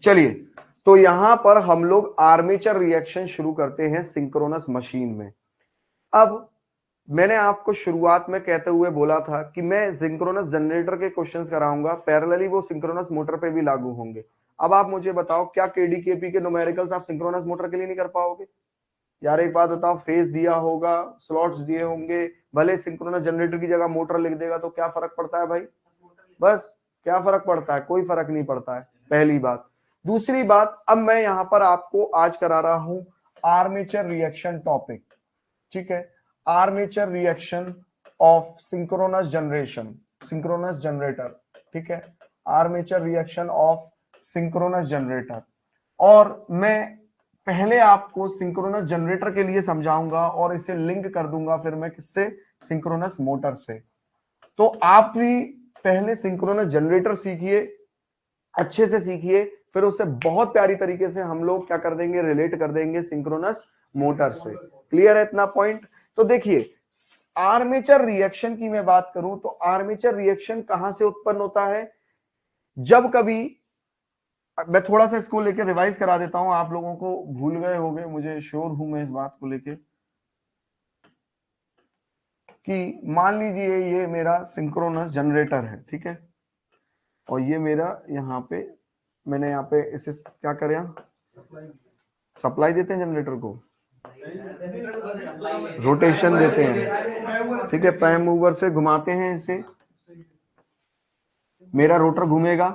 चलिए, तो यहां पर हम लोग आर्मेचर रिएक्शन शुरू करते हैं सिंक्रोनस मशीन में। अब मैंने आपको शुरुआत में कहते हुए बोला था कि मैं सिंक्रोनस जनरेटर के क्वेश्चंस कराऊंगा, पैरेलली वो सिंक्रोनस मोटर पे भी लागू होंगे। अब आप मुझे बताओ, क्या केडीकेपी के न्यूमेरिकल्स आप सिंक्रोनस मोटर के लिए नहीं कर पाओगे? यार एक बात बताओ, फेज दिया होगा, स्लॉट्स दिए होंगे, भले सिंक्रोनस जनरेटर की जगह मोटर लिख देगा तो क्या फर्क पड़ता है भाई? बस, क्या फर्क पड़ता है? कोई फर्क नहीं पड़ता है, पहली बात। दूसरी बात, अब मैं यहां पर आपको आज करा रहा हूं आर्मेचर रिएक्शन टॉपिक, ठीक है? Armature reaction of synchronous generation, synchronous generator, ठीक है? Armature reaction of synchronous generator. और मैं पहले आपको सिंक्रोनस जनरेटर के लिए समझाऊंगा और इसे लिंक कर दूंगा फिर मैं किससे? सिंक्रोनस मोटर से। तो आप भी पहले सिंक्रोनस जनरेटर सीखिए, अच्छे से सीखिए, फिर उसे बहुत प्यारी तरीके से हम लोग क्या कर देंगे? रिलेट कर देंगे सिंक्रोनस मोटर से। क्लियर है इतना पॉइंट? तो देखिए, आर्मेचर रिएक्शन की मैं बात करूं तो आर्मेचर रिएक्शन कहां से उत्पन्न होता है? जब कभी, मैं थोड़ा सा इसको लेकर रिवाइज करा देता हूं, आप लोगों को भूल गए होंगे, मुझे श्योर हूं मैं इस बात को लेके, कि मान लीजिए ये मेरा सिंक्रोनस जनरेटर है, ठीक है? और ये मेरा यहाँ पे, मैंने यहाँ पे इसे क्या करें, सप्लाई देते हैं जनरेटर को, रोटेशन देते हैं, ठीक है? प्राइम मूवर से घुमाते हैं इसे, मेरा रोटर घूमेगा,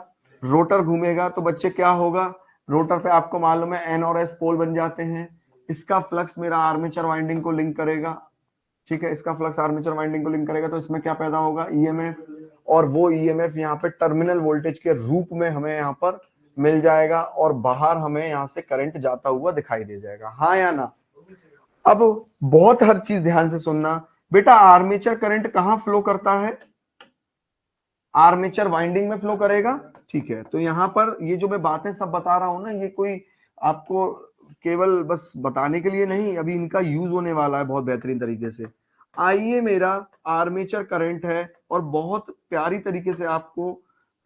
रोटर घूमेगा तो बच्चे क्या होगा? रोटर पे आपको मालूम है एन और एस पोल बन जाते हैं, इसका फ्लक्स मेरा आर्मेचर वाइंडिंग को लिंक करेगा, ठीक है? इसका फ्लक्स आर्मेचर वाइंडिंग को लिंक करेगा तो इसमें क्या पैदा होगा? ईएमएफ, और वो ईएमएफ यहाँ पे टर्मिनल वोल्टेज के रूप में हमें यहाँ पर मिल जाएगा और बाहर हमें यहाँ से करंट जाता हुआ दिखाई दे जाएगा। हाँ या ना? अब बहुत हर चीज ध्यान से सुनना बेटा, आर्मेचर करंट कहां फ्लो करता है? आर्मेचर वाइंडिंग में फ्लो करेगा, ठीक है? तो यहां पर ये जो मैं बातें सब बता रहा हूं ना, ये कोई आपको केवल बस बताने के लिए नहीं, अभी इनका यूज होने वाला है बहुत बेहतरीन तरीके से। आइए, मेरा आर्मेचर करंट है और बहुत प्यारी तरीके से आपको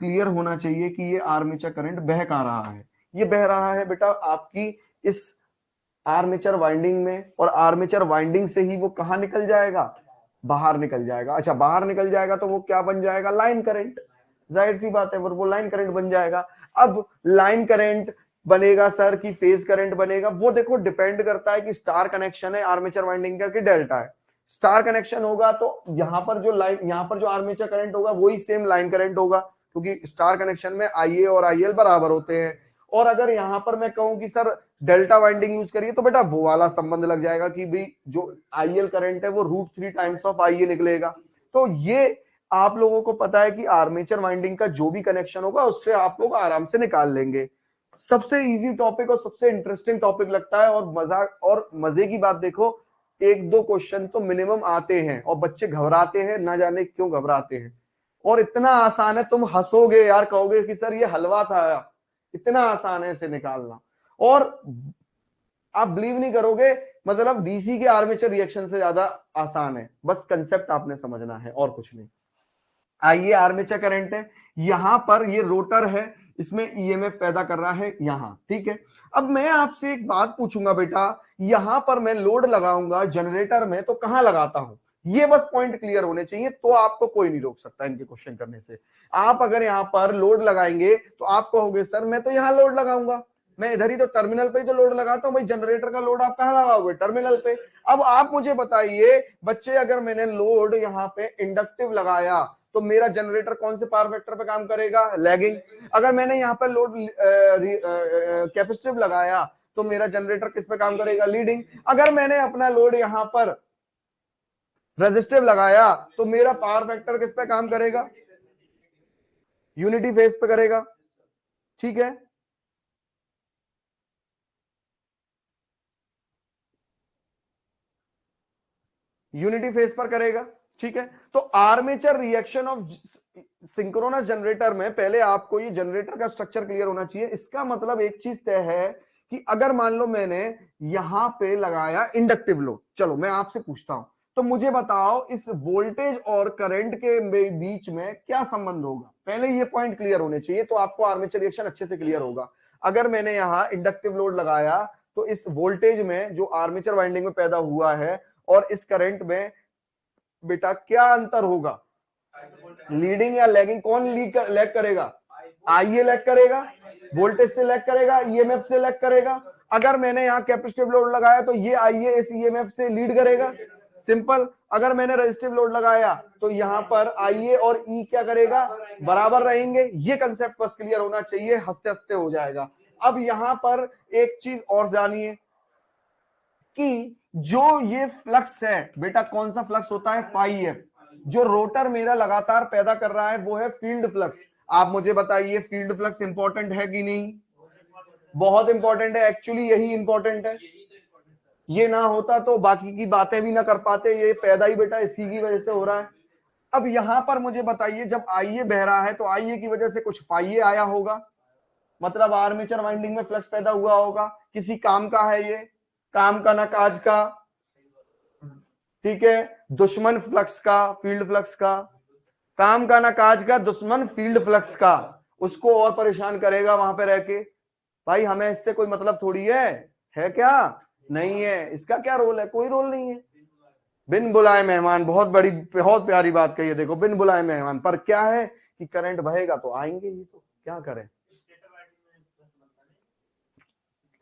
क्लियर होना चाहिए कि ये आर्मेचर करंट बह कहां रहा है। ये बह रहा है बेटा आपकी इस आर्मेचर वाइंडिंग में, और आर्मेचर वाइंडिंग से ही वो कहां निकल जाएगा? बाहर निकल जाएगा। अच्छा, बाहर निकल जाएगा तो वो क्या बन जाएगा? Line current. जाहिर सी बात है, वो लाइन करंट बन जाएगा। अब लाइन करंट बनेगा सर कि फेज करंट बनेगा? वो देखो डिपेंड करता है कि स्टार कनेक्शन है आर्मेचर वाइंडिंग का कि डेल्टा है। स्टार कनेक्शन होगा तो यहां पर जो लाइन, यहां पर जो आर्मेचर करंट होगा वही सेम लाइन करंट होगा, क्योंकि स्टार कनेक्शन में आईए और आईएल बराबर होते हैं। और अगर यहां पर मैं कहूं कि सर डेल्टा वाइंडिंग यूज करिए, तो बेटा वो वाला संबंध लग जाएगा कि भाई जो आईएल करंट है वो √3 टाइम्स ऑफ आईए निकलेगा। तो ये आप लोगों को पता है कि आर्मेचर वाइंडिंग का जो भी कनेक्शन होगा उससे आप लोग आराम से निकाल लेंगे। सबसे इजी टॉपिक और सबसे इंटरेस्टिंग टॉपिक लगता है, और मजाक और मजे की बात देखो, एक दो क्वेश्चन तो मिनिमम आते हैं और बच्चे घबराते हैं, ना जाने क्यों घबराते हैं। और इतना आसान है, तुम हंसोगे यार, कहोगे कि सर ये हलवा था, इतना आसान है इसे निकालना। और आप बिलीव नहीं करोगे, मतलब डीसी के आर्मेचर रिएक्शन से ज्यादा आसान है, बस कंसेप्ट आपने समझना है और कुछ नहीं। आइए, आर्मेचर करंट है, यहां पर ये रोटर है, इसमें ईएमएफ पैदा कर रहा है यहां, ठीक है? अब मैं आपसे एक बात पूछूंगा बेटा, यहां पर मैं लोड लगाऊंगा जनरेटर में तो कहां लगाता हूं? ये बस पॉइंट क्लियर होने चाहिए, तो आपको कोई नहीं रोक सकता इनके क्वेश्चन करने से। आप अगर यहां पर लोड लगाएंगे तो आप कहोगे सर मैं तो यहां लोड लगाऊंगा, मैं इधर ही तो टर्मिनल पे ही तो लोड लगाता हूं। भाई जनरेटर का लोड आप कहां लगाओगे? टर्मिनल पे। अब आप मुझे बताइए बच्चे, अगर मैंने लोड यहां पे इंडक्टिव लगाया तो मेरा जनरेटर कौन से पावर फैक्टर पे काम करेगा? लैगिंग। अगर मैंने यहाँ पर लोड कैपेसिटिव लगाया तो मेरा जनरेटर किस पे काम करेगा? लीडिंग। अगर मैंने अपना लोड यहाँ पर रेजिस्टिव लगाया तो मेरा पावर फैक्टर किस पे काम करेगा? यूनिटी फेज पे करेगा, ठीक है? यूनिटी फेज पर करेगा, ठीक है? तो armature reaction of synchronous generator में पहले आपको ये जनरेटर का स्ट्रक्चर क्लियर होना चाहिए। इसका मतलब एक चीज तय है कि अगर मान लो मैंने यहां पे लगाया इंडक्टिव लोड, चलो मैं आपसे पूछता हूं, तो मुझे बताओ इस वोल्टेज और करंट के बीच में क्या संबंध होगा? पहले ये पॉइंट क्लियर होने चाहिए तो आपको आर्मेचर रिएक्शन अच्छे से क्लियर होगा। अगर मैंने यहाँ इंडक्टिव लोड लगाया तो इस वोल्टेज में जो आर्मेचर वाइंडिंग में पैदा हुआ है और इस करंट में बेटा क्या अंतर होगा, लीडिंग या लैगिंग, कौन लैग करेगा, आईए लैग करेगा, वोल्टेज से लैग करेगा, ईएमएफ से लैग करेगा। अगर मैंने यहाँ कैपेसिटिव लोड लगाया तो ये आईए इस ईएमएफ से लीड करेगा, सिंपल। अगर मैंने रेजिस्टिव लोड लगाया तो यहाँ पर आईए और ई क्या करेगा, बराबर रहेंगे। ये कंसेप्ट बस क्लियर होना चाहिए, हंसते हंसते हो जाएगा। अब यहां पर एक चीज और जानिए कि जो ये फ्लक्स है बेटा, कौन सा फ्लक्स होता है, फाई एफ। जो रोटर मेरा लगातार पैदा कर रहा है वो है फील्ड फ्लक्स। आप मुझे बताइए फील्ड फ्लक्स इंपॉर्टेंट है कि नहीं, बहुत इंपॉर्टेंट है, एक्चुअली यही इंपॉर्टेंट है। ये ना होता तो बाकी की बातें भी ना कर पाते, ये पैदा ही बेटा इसी की वजह से हो रहा है। अब यहां पर मुझे बताइए जब आईए बह रहा है तो आईए की वजह से कुछ फाइए आया होगा, मतलब आर्मेचर वाइंडिंग में फ्लक्स पैदा हुआ होगा। किसी काम का है, ये काम का ना काज का, ठीक है, दुश्मन फ्लक्स का, फील्ड फ्लक्स का, काम का ना काज का, दुश्मन फील्ड फ्लक्स का, उसको और परेशान करेगा वहां पे रह के। भाई हमें इससे कोई मतलब थोड़ी है क्या, नहीं है। इसका क्या रोल है, कोई रोल नहीं है। बिन बुलाए मेहमान, बहुत बड़ी बहुत प्यारी बात कही है, देखो बिन बुलाए मेहमान। पर क्या है कि करंट बहेगा तो आएंगे ही, तो क्या करें।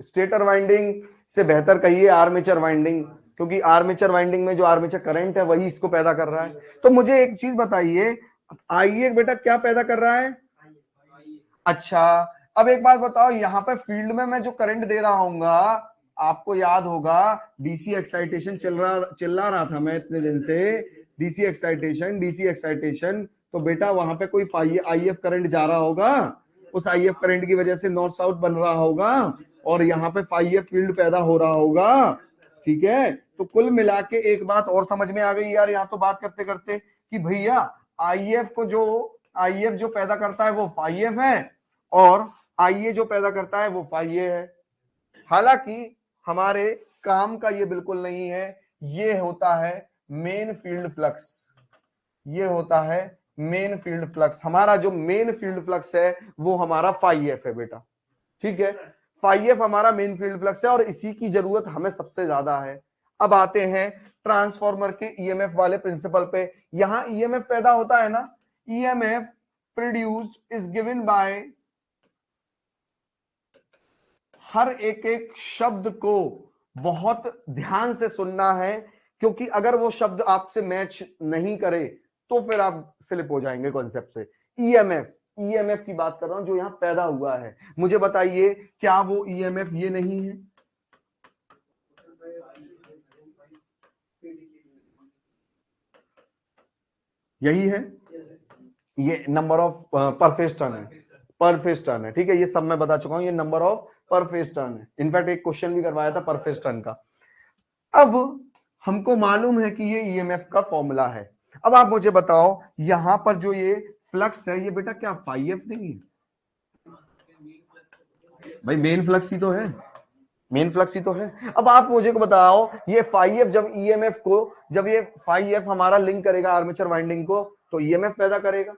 स्टेटर वाइंडिंग से बेहतर कहिए आर्मेचर वाइंडिंग, क्योंकि आर्मेचर वाइंडिंग में जो आर्मेचर करंट है वही इसको पैदा कर रहा है। तो मुझे एक चीज बताइए, आइए बेटा क्या पैदा कर रहा है, अच्छा। अब एक बात बताओ, यहां पे फील्ड में मैं जो करंट दे रहा हूँ, आपको याद होगा डीसी एक्साइटेशन चिल्ला रहा था मैं इतने दिन से, डीसी एक्साइटेशन। तो बेटा वहां पे कोई आईएफ करंट जा रहा होगा, उस आईएफ करंट की वजह से नॉर्थ साउथ बन रहा होगा और यहाँ पे फाइव फील्ड पैदा हो रहा होगा, ठीक है। तो कुल मिला के एक बात और समझ में आ गई यार, यहाँ तो बात करते करते कि भैया आईएफ जो पैदा करता है वो फाइव है और आईए जो पैदा करता है वो फाइए है। हालांकि हमारे काम का ये बिल्कुल नहीं है, ये होता है मेन फील्ड फ्लक्स, ये होता है मेन फील्ड फ्लक्स। हमारा जो मेन फील्ड फ्लक्स है वो हमारा फाई एफ है बेटा, ठीक है। फाई एफ हमारा मेन फील्ड फ्लक्स है और इसी की जरूरत हमें सबसे ज्यादा है। अब आते हैं ट्रांसफॉर्मर के ईएमएफ वाले प्रिंसिपल पे। यहां ईएमएफ पैदा होता है ना, EMF produced is given by, हर एक एक शब्द को बहुत ध्यान से सुनना है, क्योंकि अगर वो शब्द आपसे मैच नहीं करे तो फिर आप स्लिप हो जाएंगे कॉन्सेप्ट से। ईएमएफ की बात कर रहा हूं जो यहां पैदा हुआ है। मुझे बताइए क्या वो ईएमएफ ये नहीं है, यही है, ये नंबर ऑफ पर फेज टर्न है, पर फेज टर्न है, ठीक है। ये सब मैं बता चुका हूं, ये नंबर ऑफ पर फेज टर्न है। इनफैक्ट एक क्वेश्चन भी करवाया था पर फेज टर्न का। अब हमको मालूम है कि ये ईएमएफ का फॉर्मूला है। अब आप मुझे बताओ यहां पर जो ये फ्लक्स है ये बेटा क्या फाई एफ नहीं है, भाई मेन फ्लक्स ही तो है, मेन फ्लक्स ही तो है। अब आप मुझे को बताओ ये फाई एफ जब ईएमएफ को, जब ये फाई एफ हमारा लिंक करेगा आर्मेचर वाइंडिंग को तो ईएमएफ पैदा करेगा।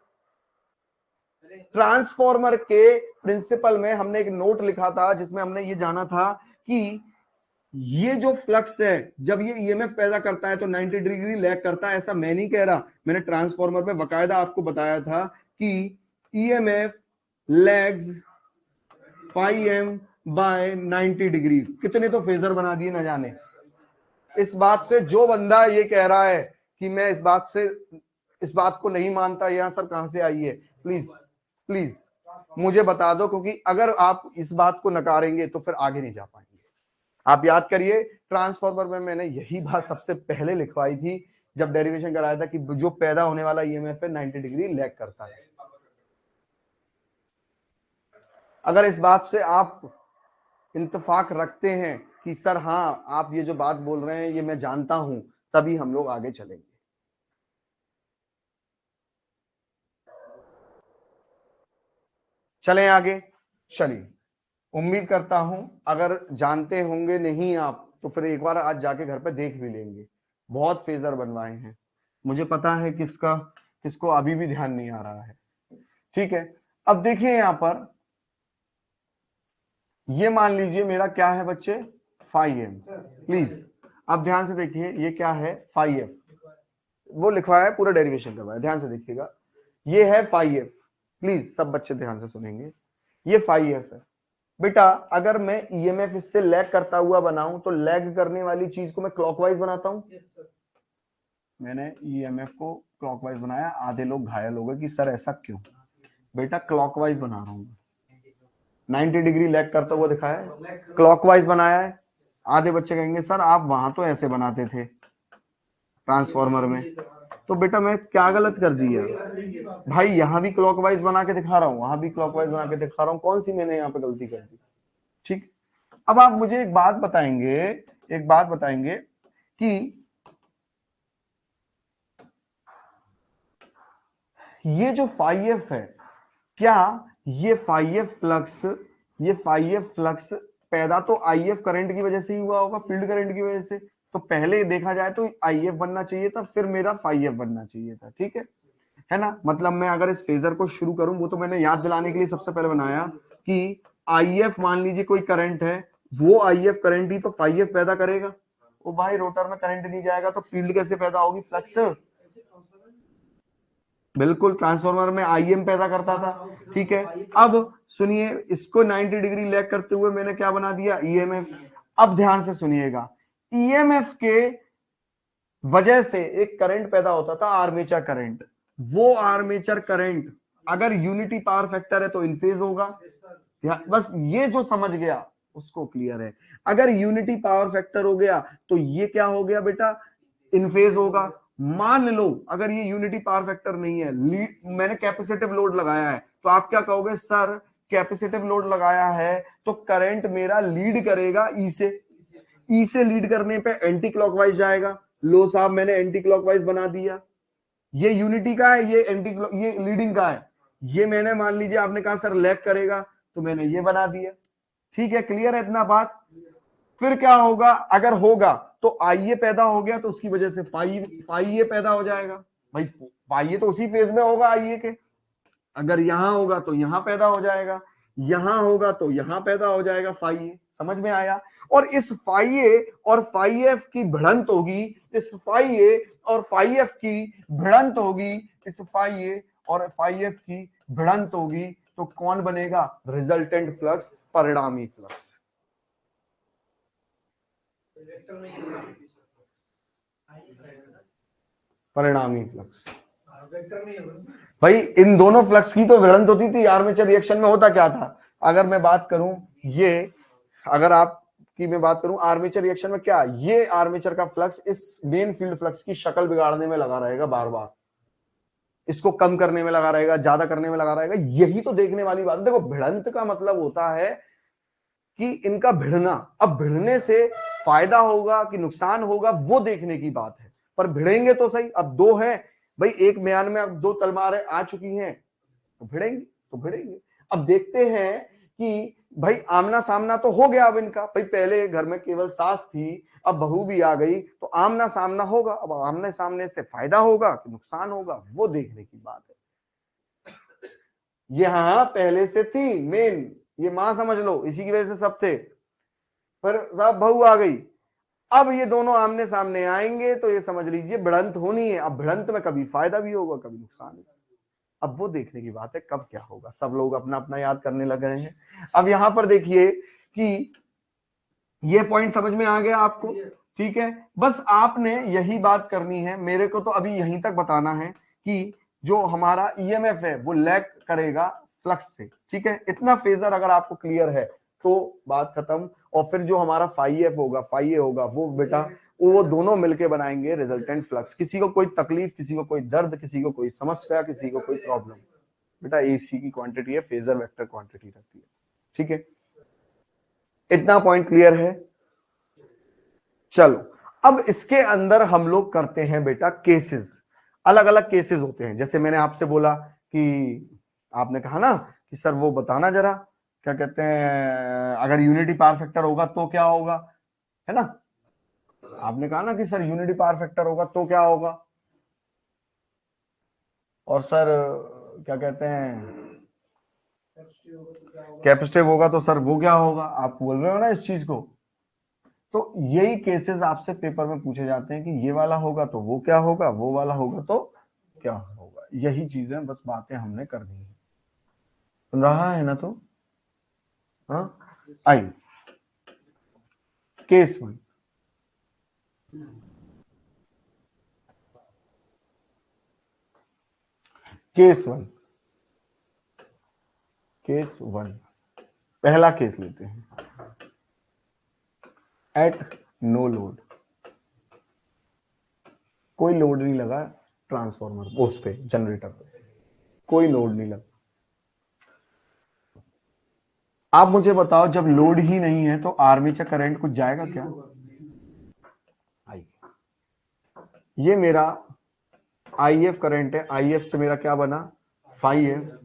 ट्रांसफॉर्मर के प्रिंसिपल में हमने एक नोट लिखा था जिसमें हमने ये जाना था कि ये जो फ्लक्स है जब ये ईएमएफ पैदा करता है तो 90 डिग्री लैग करता है। ऐसा मैं नहीं कह रहा, मैंने ट्रांसफॉर्मर में बकायदा आपको बताया था कि EMF lags phi M by 90 degree. कितने तो फेजर बना दिए ना जाने। इस बात से जो बंदा ये कह रहा है कि मैं इस बात को नहीं मानता, यहां सर कहां से आई है, प्लीज प्लीज मुझे बता दो, क्योंकि अगर आप इस बात को नकारेंगे तो फिर आगे नहीं जा पाएंगे। आप याद करिए ट्रांसफॉर्मर में मैंने यही बात सबसे पहले लिखवाई थी जब डेरिवेशन कराया था कि जो पैदा होने वाला ईएमएफ है 90 डिग्री लैग करता है। अगर इस बात से आप इत्तेफाक रखते हैं कि सर हाँ आप ये जो बात बोल रहे हैं ये मैं जानता हूं, तभी हम लोग आगे चलेंगे। चलें आगे, चलिए। उम्मीद करता हूं अगर जानते होंगे नहीं आप तो फिर एक बार आज जाके घर पे देख भी लेंगे। बहुत फेजर बनवाए हैं, मुझे पता है किसको अभी भी ध्यान नहीं आ रहा है, ठीक है। अब देखिए यहां पर ये मान लीजिए मेरा क्या है बच्चे, फाइव एम। प्लीज अब ध्यान से देखिए, ये क्या है, फाइव एफ, वो लिखवाया है, पूरा डेरिवेशन करवाया, ध्यान से देखिएगा, ये है फाइव एफ। प्लीज सब बच्चे ध्यान से सुनेंगे, ये फाइव एफ है बेटा। अगर मैं ईएमएफ इससे लैग करता हुआ बनाऊं तो लैग करने वाली चीज को मैं क्लॉकवाइज बनाता हूं। मैंने ईएमएफ को क्लॉकवाइज बनाया, आधे लोग घायल हो गए कि सर ऐसा क्यों। बेटा क्लॉकवाइज बना रहा हूं, 90 डिग्री लैग करता हुआ दिखाया है, क्लॉकवाइज बनाया है। आधे बच्चे कहेंगे सर आप वहां तो ऐसे बनाते थे ट्रांसफॉर्मर में, तो बेटा मैं क्या गलत कर दिया भाई, यहां भी क्लॉकवाइज बना के दिखा रहा हूं, वहां भी क्लॉकवाइज बना के दिखा रहा हूं, कौन सी मैंने यहाँ पे गलती कर दी। ठीक, अब आप मुझे एक बात बताएंगे, एक बात बताएंगे कि ये जो फाइव एफ है, क्या ये फाइव एफ फ्लक्स, ये फाइव एफ फ्लक्स पैदा तो आई एफ करंट की वजह से ही हुआ होगा, फील्ड करंट की वजह से। तो पहले देखा जाए तो आई एफ बनना चाहिए था, फिर मेरा फाइव एफ बनना चाहिए था, ठीक है ना। मतलब मैं अगर इस फेजर को शुरू करूं, वो तो मैंने याद दिलाने के लिए सबसे पहले बनाया कि आई एफ मान लीजिए कोई करंट है, वो आई एफ करंट ही तो फाइव एफ पैदा करेगा। ओ भाई रोटर में करंट नहीं जाएगा तो फील्ड कैसे पैदा होगी, फ्लक्स। बिल्कुल, ट्रांसफार्मर में आईएम पैदा करता था, ठीक है। अब सुनिए, इसको 90 डिग्री लैग करते हुए मैंने क्या बना दिया, ईएमएफ। अब ध्यान से सुनिएगा, ईएमएफ के वजह से एक करंट पैदा होता था, आर्मेचर करंट। वो आर्मेचर करंट अगर यूनिटी पावर फैक्टर है तो इन फेज होगा, बस ये जो समझ गया उसको क्लियर है। अगर यूनिटी पावर फैक्टर हो गया तो ये क्या हो गया बेटा, इन फेज होगा। मान लो अगर ये यूनिटी पावर फैक्टर नहीं है, मैंने कैपेसिटिव लोड लगाया है, तो आप क्या कहोगे, सर कैपेसिटिव लोड लगाया है तो करंट मेरा लीड करेगा ई से, ई से लीड करने पे एंटी क्लॉकवाइज जाएगा। लो साहब मैंने एंटी क्लॉकवाइज बना दिया, ये यूनिटी का है, ये एंटी ये लीडिंग का है। ये मैंने मान लीजिए आपने कहा सर लैग करेगा, तो मैंने ये बना दिया, ठीक है, क्लियर है इतना बात। फिर क्या होगा, अगर होगा तो आई ए पैदा हो गया तो उसकी वजह से फाइव ए पैदा हो जाएगा। भाई फाइव ए तो उसी फेज में होगा आई ए के, अगर यहां होगा तो यहां पैदा हो जाएगा, यहां होगा तो यहां पैदा हो जाएगा फाइव ए। समझ में आया। और इस फाइव ए और फाइव एफ की भिड़ंत होगी, इस फाइव ए और फाइव एफ की भिड़ंत होगी, इस फाइव ए और फाइव एफ की भिड़ंत होगी, तो कौन बनेगा, रिजल्टेंट फ्लक्स, परिणामी फ्लक्स। परिणामी फ्लक्स भाई, इन दोनों फ्लक्स की तो भिड़ंत होती थी। आर्मेचर रिएक्शन में होता क्या था, अगर मैं बात करूं, ये अगर आपकी मैं बात करूं आर्मेचर रिएक्शन में, क्या ये आर्मेचर का फ्लक्स इस मेन फील्ड फ्लक्स की शक्ल बिगाड़ने में लगा रहेगा, बार बार इसको कम करने में लगा रहेगा, ज्यादा करने में लगा रहेगा। यही तो देखने वाली बात है। देखो भिड़ंत का मतलब होता है कि इनका भिड़ना, अब भिड़ने से फायदा होगा कि नुकसान होगा वो देखने की बात है, पर भिड़ेंगे तो सही। अब दो है भाई, एक म्यान में अब दो तलवारें आ चुकी हैं, तो भिड़ेंगे तो भिड़ेंगे। अब देखते हैं कि भाई आमना सामना तो हो गया अब इनका, भाई पहले घर में केवल सास थी, अब बहू भी आ गई, तो आमना सामना होगा। अब आमने सामने से फायदा होगा कि नुकसान होगा वो देखने की बात है। यहां पहले से थी मेन, ये मां समझ लो, इसी की वजह से सब थे, पर साहब बहू आ गई, अब ये दोनों आमने सामने आएंगे तो ये समझ लीजिए भिड़ंत होनी है। अब भिड़ंत में कभी फायदा भी होगा कभी नुकसान भी। अब वो देखने की बात है कब क्या होगा, सब लोग अपना अपना याद करने लग गए हैं। अब यहां पर देखिए कि ये पॉइंट समझ में आ गया आपको, ठीक है। बस आपने यही बात करनी है, मेरे को तो अभी यहीं तक बताना है कि जो हमारा ईएमएफ है वो लैग करेगा फ्लक्स से, ठीक है। इतना फेजर अगर आपको क्लियर है तो बात खत्म। और फिर जो हमारा फाइव एफ होगा, फाइव ए होगा, वो बेटा वो दोनों मिलके बनाएंगे रिजल्टेंट फ्लक्स। किसी को कोई तकलीफ, किसी को कोई दर्द, किसी को कोई समस्या, किसी को कोई प्रॉब्लम, बेटा एसी की क्वांटिटी है, फेजर वेक्टर क्वांटिटी रहती है, ठीक है। इतना पॉइंट क्लियर है। चलो अब इसके अंदर हम लोग करते हैं बेटा केसेस, अलग अलग केसेस होते हैं। जैसे मैंने आपसे बोला कि आपने कहा ना कि सर वो बताना जरा, क्या कहते हैं, अगर यूनिटी पावर फैक्टर होगा तो क्या होगा, है ना। आपने कहा ना कि सर यूनिटी पावर फैक्टर होगा तो क्या होगा, और सर क्या कहते हैं, कैपेसिटिव होगा तो सर वो क्या होगा, आप बोल रहे हो ना इस चीज को। तो यही केसेस आपसे पेपर में पूछे जाते हैं कि ये वाला होगा तो वो क्या होगा, वो वाला होगा तो क्या होगा। यही चीजें बस बातें हमने कर दी है। सुन रहा है ना तो? हाँ, I case one. Case one, case one, पहला केस लेते हैं। एट नो लोड, कोई लोड नहीं लगा ट्रांसफॉर्मर उस पे, जनरेटर पे कोई लोड नहीं लगा। आप मुझे बताओ जब लोड ही नहीं है तो आर्मेचर करंट कुछ जाएगा क्या? ये मेरा आईएफ करंट है, आईएफ से मेरा क्या बना, फाई एफ।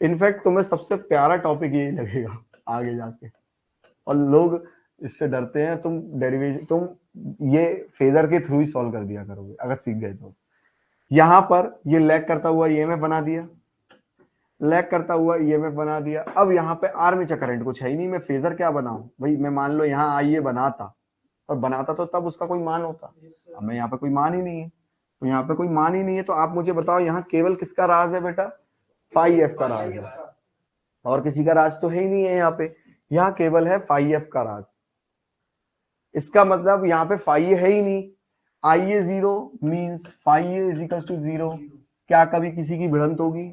इनफैक्ट तुम्हें सबसे प्यारा टॉपिक यही लगेगा आगे जाके, और लोग इससे डरते हैं। तुम डेरिवेशन तुम ये फेजर के थ्रू ही सॉल्व कर दिया करोगे अगर सीख गए तो। यहां पर ये लैग करता हुआ ईएमएफ बना दिया, लैग करता हुआ ईएमएफ बना दिया। अब यहाँ पे आर्मेचर करंट कुछ है ही नहीं, मैं फेजर क्या बनाऊं भाई। मैं मान लो यहाँ आईए बनाता, और बनाता तो तब उसका कोई मान होता। अब मैं यहाँ पे कोई मान ही नहीं है, तो यहाँ पे कोई मान ही नहीं है, तो आप मुझे बताओ यहाँ केवल किसका राज है बेटा, फाई एफ का राज है, और किसी का राज तो है ही नहीं है। यहाँ पे यहाँ केवल है फाई एफ का राज। इसका मतलब यहाँ पे फाई है ही नहीं। I A zero means phi A is equal to zero. क्या कभी किसी की भिड़ंत होगी?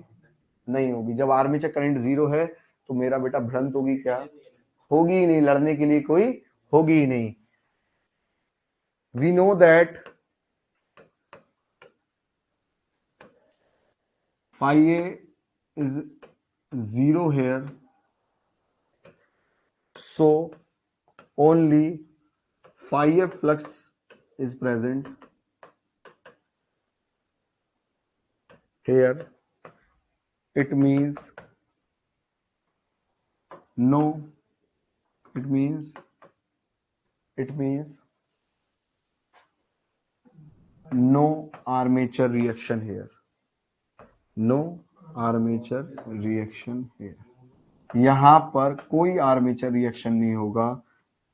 नहीं होगी। जब आर्मेचर करंट जीरो है तो मेरा बेटा भिड़ंत होगी क्या? होगी ही नहीं, लड़ने के लिए कोई होगी ही नहीं। We know that phi a is zero here, so only phi f flux is present here. It means no, it means no armature reaction here, no armature reaction here. यहां पर कोई आर्मेचर रिएक्शन नहीं होगा,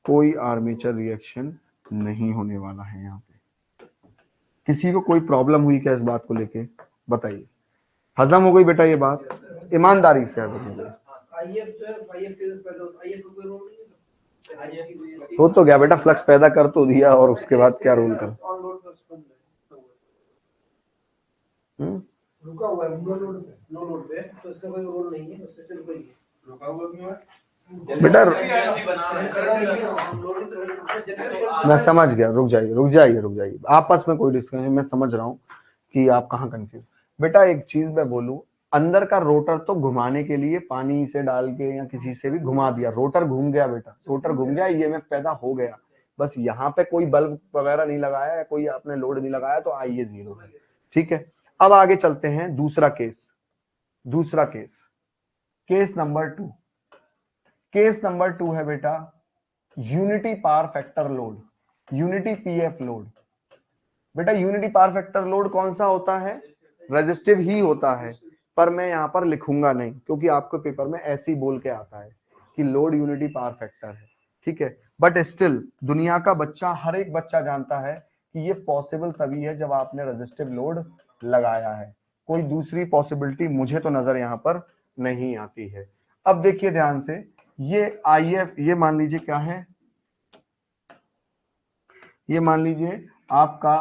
कोई armature reaction नहीं होने वाला है यहाँ पे। किसी को कोई प्रॉब्लम हुई क्या इस बात को लेके? बताइए। हजम हो गई बेटा ये बात? ईमानदारी से हजम हो गई? हो तो गया बेटा, फ्लक्स पैदा कर तो दिया, और उसके बाद क्या रोल कर। रुका हुआ है नो लोड पे, तो इसका कोई रोल नहीं है, उससे सिर्फ कोई रुका हुआ क्यों है बेटा? मैं समझ गया, रुक जाइए, आपस में कोई डिस्कशन, मैं समझ रहा हूँ कि आप कहाँ कंफ्यूज। बेटा एक चीज मैं बोलूं, अंदर का रोटर तो घुमाने के लिए पानी से डाल के या किसी से भी घुमा दिया, रोटर घूम गया बेटा, रोटर घूम गया, ईएमएफ पैदा हो गया। बस यहाँ पे कोई बल्ब वगैरह नहीं लगाया या कोई आपने लोड नहीं लगाया, तो आईए जीरो है। ठीक है, अब आगे चलते हैं। दूसरा case, case number two. Case number two है बेटा unity power factor load, unity PF load. बेटा यूनिटी पावर फैक्टर लोड कौन सा होता है? रेजिस्टिव ही होता है, पर मैं यहां पर लिखूंगा नहीं, क्योंकि आपको पेपर में ऐसे ही बोल के आता है कि लोड यूनिटी पावर फैक्टर है। ठीक है, बट स्टिल दुनिया का बच्चा, हर एक बच्चा जानता है कि ये पॉसिबल तभी है जब आपने रेजिस्टिव लोड लगाया है। कोई दूसरी पॉसिबिलिटी मुझे तो नजर यहां पर नहीं आती है। अब देखिए ध्यान से, ये आईएफ, ये मान लीजिए क्या है, ये मान लीजिए आपका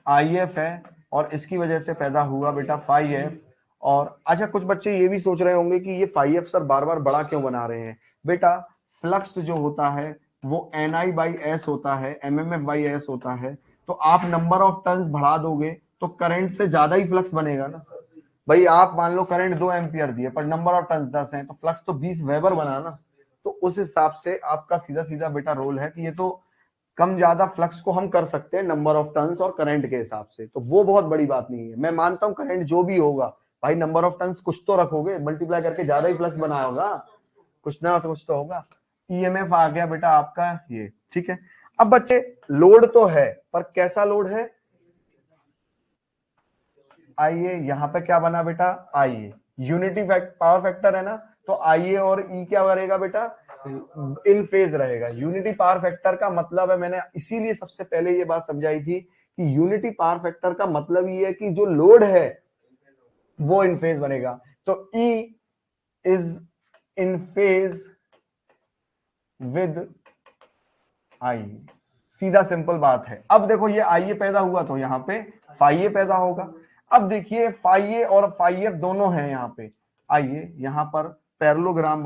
आईएफ है, और इसकी वजह से पैदा हुआ बेटा फाई एफ। और अच्छा, कुछ बच्चे ये भी सोच रहे होंगे कि ये फाई एफ सर बार बार बड़ा क्यों बना रहे हैं? बेटा फ्लक्स जो होता है वो NI/S होता है, MMF/S होता है। तो आप नंबर ऑफ टर्न्स बढ़ा दोगे तो करंट से ज्यादा ही फ्लक्स बनेगा ना भाई। आप मान लो करंट 2 एम्पियर दिए पर नंबर ऑफ टर्न्स 10 हैं, तो फ्लक्स तो 20 वेबर बना ना। तो उस हिसाब से आपका सीधा सीधा बेटा रोल है कि ये तो कम ज्यादा फ्लक्स को हम कर सकते हैं नंबर ऑफ टर्न्स और करंट के हिसाब से, तो वो बहुत बड़ी बात नहीं है। मैं मानता हूं करंट जो भी होगा भाई, नंबर ऑफ टर्न्स कुछ तो रखोगे, मल्टीप्लाई करके ज्यादा ही फ्लक्स बनाया होगा, कुछ ना कुछ तो होगा। ईएमएफ आ गया बेटा आपका ये। ठीक है, अब बच्चे लोड तो है, पर कैसा लोड है? आइए यहाँ पे क्या बना बेटा, आइए यूनिटी पावर फैक्टर है ना, तो IA और E क्या करेगा बेटा, इन फेज रहेगा। यूनिटी पावर फैक्टर का मतलब है, मैंने इसीलिए सबसे पहले ये बात समझाई थी कि यूनिटी पावर फैक्टर का मतलब ये है कि जो लोड है वो इन फेज बनेगा। तो E is in phase with I, सीधा सिंपल बात है। अब देखो ये IA पैदा हुआ तो यहाँ पे फाई ए पैदा होगा। अब देखिए फाई ए और फाई एफ दोनों हैं यहाँ पे। आइए यहाँ पर पैरेललोग्राम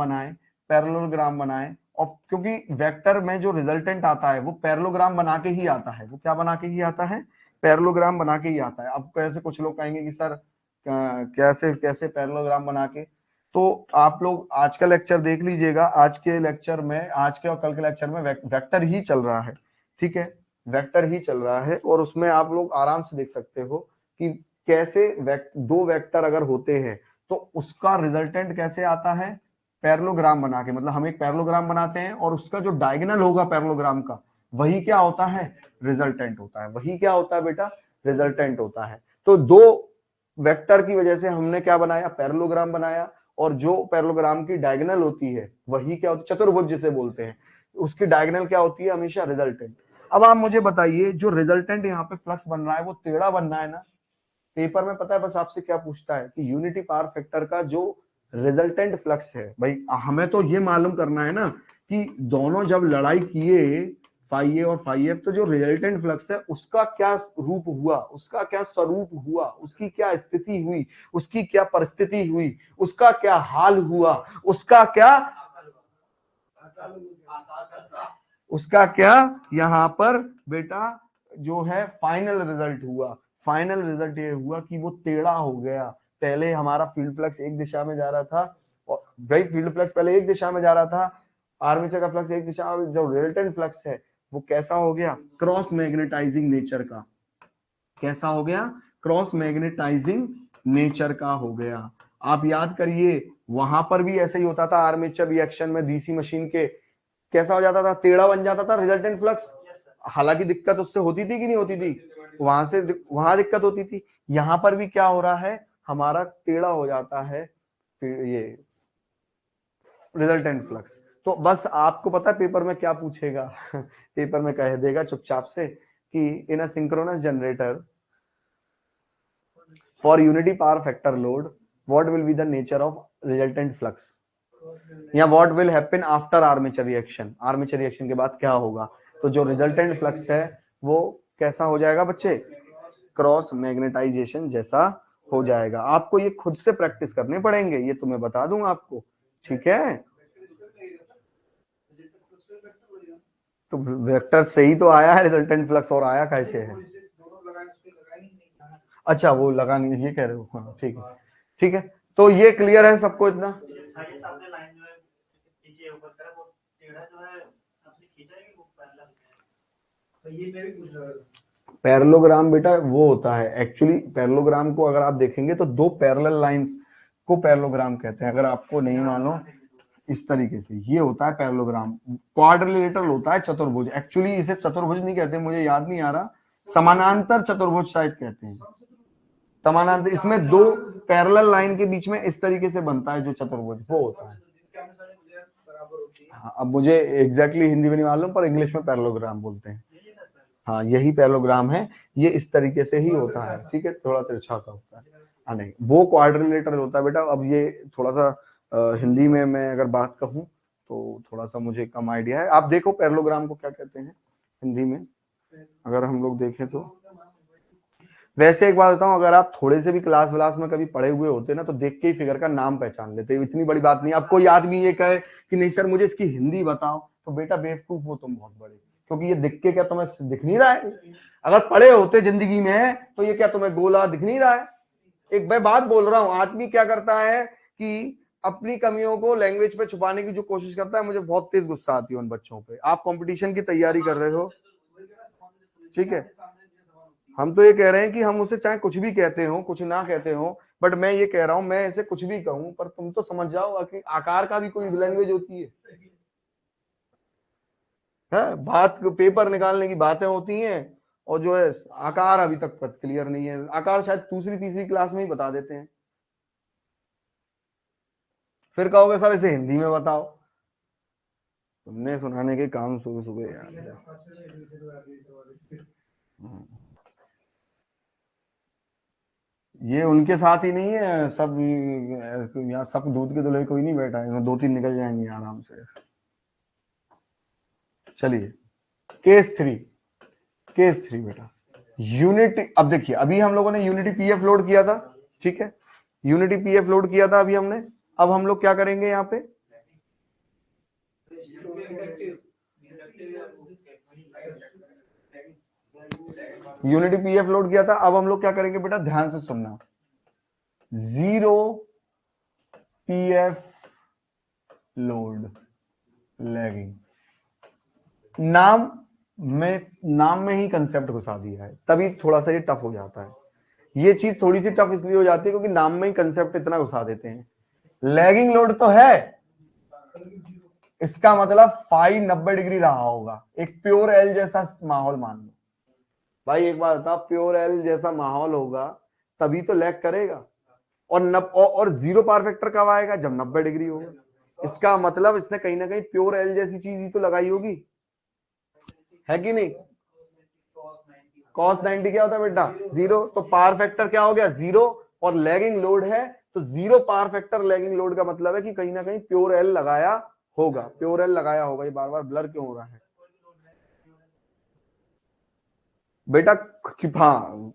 बनाएं और क्योंकि वेक्टर में जो रिजल्टेंट आता है वो पैरेललोग्राम बना के ही आता है। वो क्या बना के ही आता है, पैरेललोग्राम बना के ही आता है। अब कैसे, कुछ लोग कहेंगे कि सर कैसे कैसे पैरेललोग्राम बना के, तो आप लोग आज का लेक्चर देख लीजिएगा। आज के लेक्चर में, आज के और कल के लेक्चर में वेक्टर ही चल रहा है, ठीक है, वेक्टर ही चल रहा है। और उसमें आप लोग आराम से देख सकते हो कि कैसे दो वेक्टर अगर होते हैं तो उसका रिजल्टेंट कैसे आता है, पैरेललोग्राम बना के। मतलब हम एक पैरेललोग्राम बनाते हैं और उसका जो डायगोनल होगा पैरेललोग्राम का, वही क्या होता है, रिजल्टेंट होता है। वही क्या होता है बेटा, रिजल्टेंट होता है। तो दो वेक्टर की वजह से हमने क्या बनाया, पैरेललोग्राम बनाया। और जो पैरेललोग्राम की डायगोनल होती है वही क्या होती है, चतुर्भुज जिसे बोलते हैं, उसकी डायगोनल क्या होती है, हमेशा रिजल्टेंट। अब आप मुझे बताइए, जो रिजल्टेंट यहाँ पे फ्लक्स बन रहा है वो टेढ़ा बन रहा है ना। पेपर में पता है बस आपसे क्या पूछता है कि यूनिटी पावर फैक्टर का जो रिजल्टेंट फ्लक्स है, भाई हमें तो ये मालूम करना है ना कि दोनों जब लड़ाई किए फाई ए और फाई एफ, तो जो रिजल्टेंट फ्लक्स है उसका क्या रूप हुआ, उसका क्या स्वरूप हुआ, उसकी क्या स्थिति हुई, उसकी क्या परिस्थिति हुई, उसका क्या हाल हुआ, उसका क्या यहाँ पर बेटा जो है फाइनल रिजल्ट हुआ। फाइनल रिजल्ट ये हुआ कि वो टेढ़ा हो गया। पहले हमारा फील्ड फ्लक्स एक दिशा में जा रहा था, और भाई फील्ड फ्लक्स पहले एक दिशा में जा रहा था, आर्मेचर का फ्लक्स एक दिशा में, जो रिजल्टेंट फ्लक्स है वो कैसा हो गया, क्रॉस मैग्नेटाइजिंग नेचर का। कैसा हो गया, क्रॉस मैग्नेटाइजिंग नेचर का हो गया। आप याद करिए वहां पर भी ऐसे ही होता था, आर्मेचर रिएक्शन में डीसी मशीन के कैसा हो जाता था, टेढ़ा बन जाता था रिजल्टेंट फ्लक्स। हालांकि दिक्कत उससे होती थी कि नहीं होती थी, वहां दिक्कत होती थी। यहां पर भी क्या हो रहा है, हमारा टेढ़ा हो जाता है ये रिजल्टेंट फ्लक्स। तो बस आपको पता है पेपर में क्या पूछेगा पेपर में कह देगा चुपचाप से कि in a synchronous generator for unity power factor load what will be the nature of resultant flux, या what will happen after armature reaction. Armature reaction के बाद क्या होगा, तो जो रिजल्टेंट फ्लक्स है वो कैसा हो जाएगा बच्चे, क्रॉस मैग्नेटाइजेशन जैसा हो जाएगा। आपको ये खुद से प्रैक्टिस करने पड़ेंगे, ये तुम्हें बता दूंगा आपको, ठीक है। तो वेक्टर सही तो आया है, रिजल्टेंट फ्लक्स और आया कैसे है, अच्छा वो लगा नहीं, ये कह रहे हो, हाँ ठीक है ठीक है। तो ये क्लियर है सबको इतना। पैरेललोग्राम बेटा वो होता है, एक्चुअली पैरेललोग्राम को अगर आप देखेंगे तो दो पैरेलल लाइंस को पैरेललोग्राम कहते हैं। अगर आपको नहीं मानो, इस तरीके से ये होता है पैरेललोग्राम। क्वाड्रिलेटरल होता है चतुर्भुज, एक्चुअली इसे चतुर्भुज नहीं कहते, मुझे याद नहीं आ रहा, समानांतर चतुर्भुज शायद कहते हैं। समानांतर, इसमें दो पैरेलल लाइन के बीच में इस तरीके से बनता है जो चतुर्भुज, वो होता है। हाँ, अब मुझे एग्जैक्टली हिंदी में नहीं मालूम, पर इंग्लिश में पैरेललोग्राम बोलते हैं। हाँ यही पैरेललोग्राम है, ये इस तरीके से ही होता है, ठीक है, थोड़ा तिरछा सा होता है। हाँ नहीं, वो क्वाड्रिलेटरल होता है बेटा। अब ये थोड़ा सा हिंदी में मैं अगर बात कहूँ तो थोड़ा सा मुझे कम आइडिया है। आप देखो पैरेललोग्राम को क्या कहते हैं हिंदी में, अगर हम लोग देखें तो। वैसे एक बात बताऊं, अगर आप थोड़े से भी क्लास व्लास में कभी पढ़े हुए होते ना तो देख के ही फिगर का नाम पहचान लेते, इतनी बड़ी बात नहीं। अब कोई आदमी ये कहे कि नहीं सर मुझे इसकी हिंदी बताओ, तो बेटा बेवकूफ हो तुम बहुत बड़े, क्योंकि ये दिख के क्या तुम्हें दिख नहीं रहा है, अगर पढ़े होते जिंदगी में तो ये क्या तुम्हें गोला दिख नहीं रहा है। एक मैं बात बोल रहा हूं, आदमी क्या करता है कि अपनी कमियों को लैंग्वेज पे छुपाने की जो कोशिश करता है, मुझे बहुत तेज गुस्सा आती है उन बच्चों पे। आप कंपटीशन की तैयारी कर रहे हो, ठीक है, हम तो ये कह रहे हैं कि हम उसे चाहे कुछ भी कहते हो कुछ ना कहते हो, बट मैं ये कह रहा हूं मैं इसे कुछ भी कहूं पर तुम तो समझ जाओ कि आकार का भी कोई लैंग्वेज होती है बात पेपर निकालने की बातें होती हैं, और जो है आकार अभी तक क्लियर नहीं है। आकार शायद दूसरी तीसरी क्लास में ही बता देते हैं। फिर कहोगे सर इसे हिंदी में बताओ। तुमने सुनाने के काम सुबह सुबह यार। ये उनके साथ ही नहीं है सब, यहाँ सब दूध के दुल्हे कोई नहीं बैठा है, 2-3 निकल जाएंगे आराम से। चलिए केस 3 बेटा, यूनिटी। अब देखिए अभी हम लोगों ने यूनिटी पीएफ लोड किया था, ठीक है, यूनिटी पीएफ लोड किया था अभी हमने। अब हम लोग क्या करेंगे यहाँ पे, यूनिटी पीएफ लोड किया था। अब हम लोग क्या करेंगे बेटा, ध्यान से सुनना, 0 पीएफ लोड लैगिंग। नाम में ही कंसेप्ट घुसा दिया है, तभी थोड़ा सा ये टफ हो जाता है। ये चीज थोड़ी सी टफ इसलिए हो जाती है क्योंकि नाम में ही कंसेप्ट इतना घुसा देते हैं। लैगिंग लोड तो है, इसका मतलब फाई 90 डिग्री रहा होगा, एक प्योर एल जैसा माहौल मान लो। भाई एक बात बता, प्योर एल जैसा माहौल होगा तभी तो लैग करेगा। और जीरो पावर फैक्टर कब आएगा, जब 90 डिग्री होगा। इसका मतलब इसने कहीं ना कहीं प्योर एल जैसी चीज ही तो लगाई होगी, है कि नहीं। cos 90 क्या होता है बेटा, 0। तो पावर फैक्टर क्या हो गया, 0। और लैगिंग लोड है तो 0 पावर फैक्टर लैगिंग लोड का मतलब है कि कहीं ना कहीं प्योर एल लगाया होगा, प्योर एल लगाया होगा। ये बार बार ब्लर क्यों हो रहा है बेटा, हाँ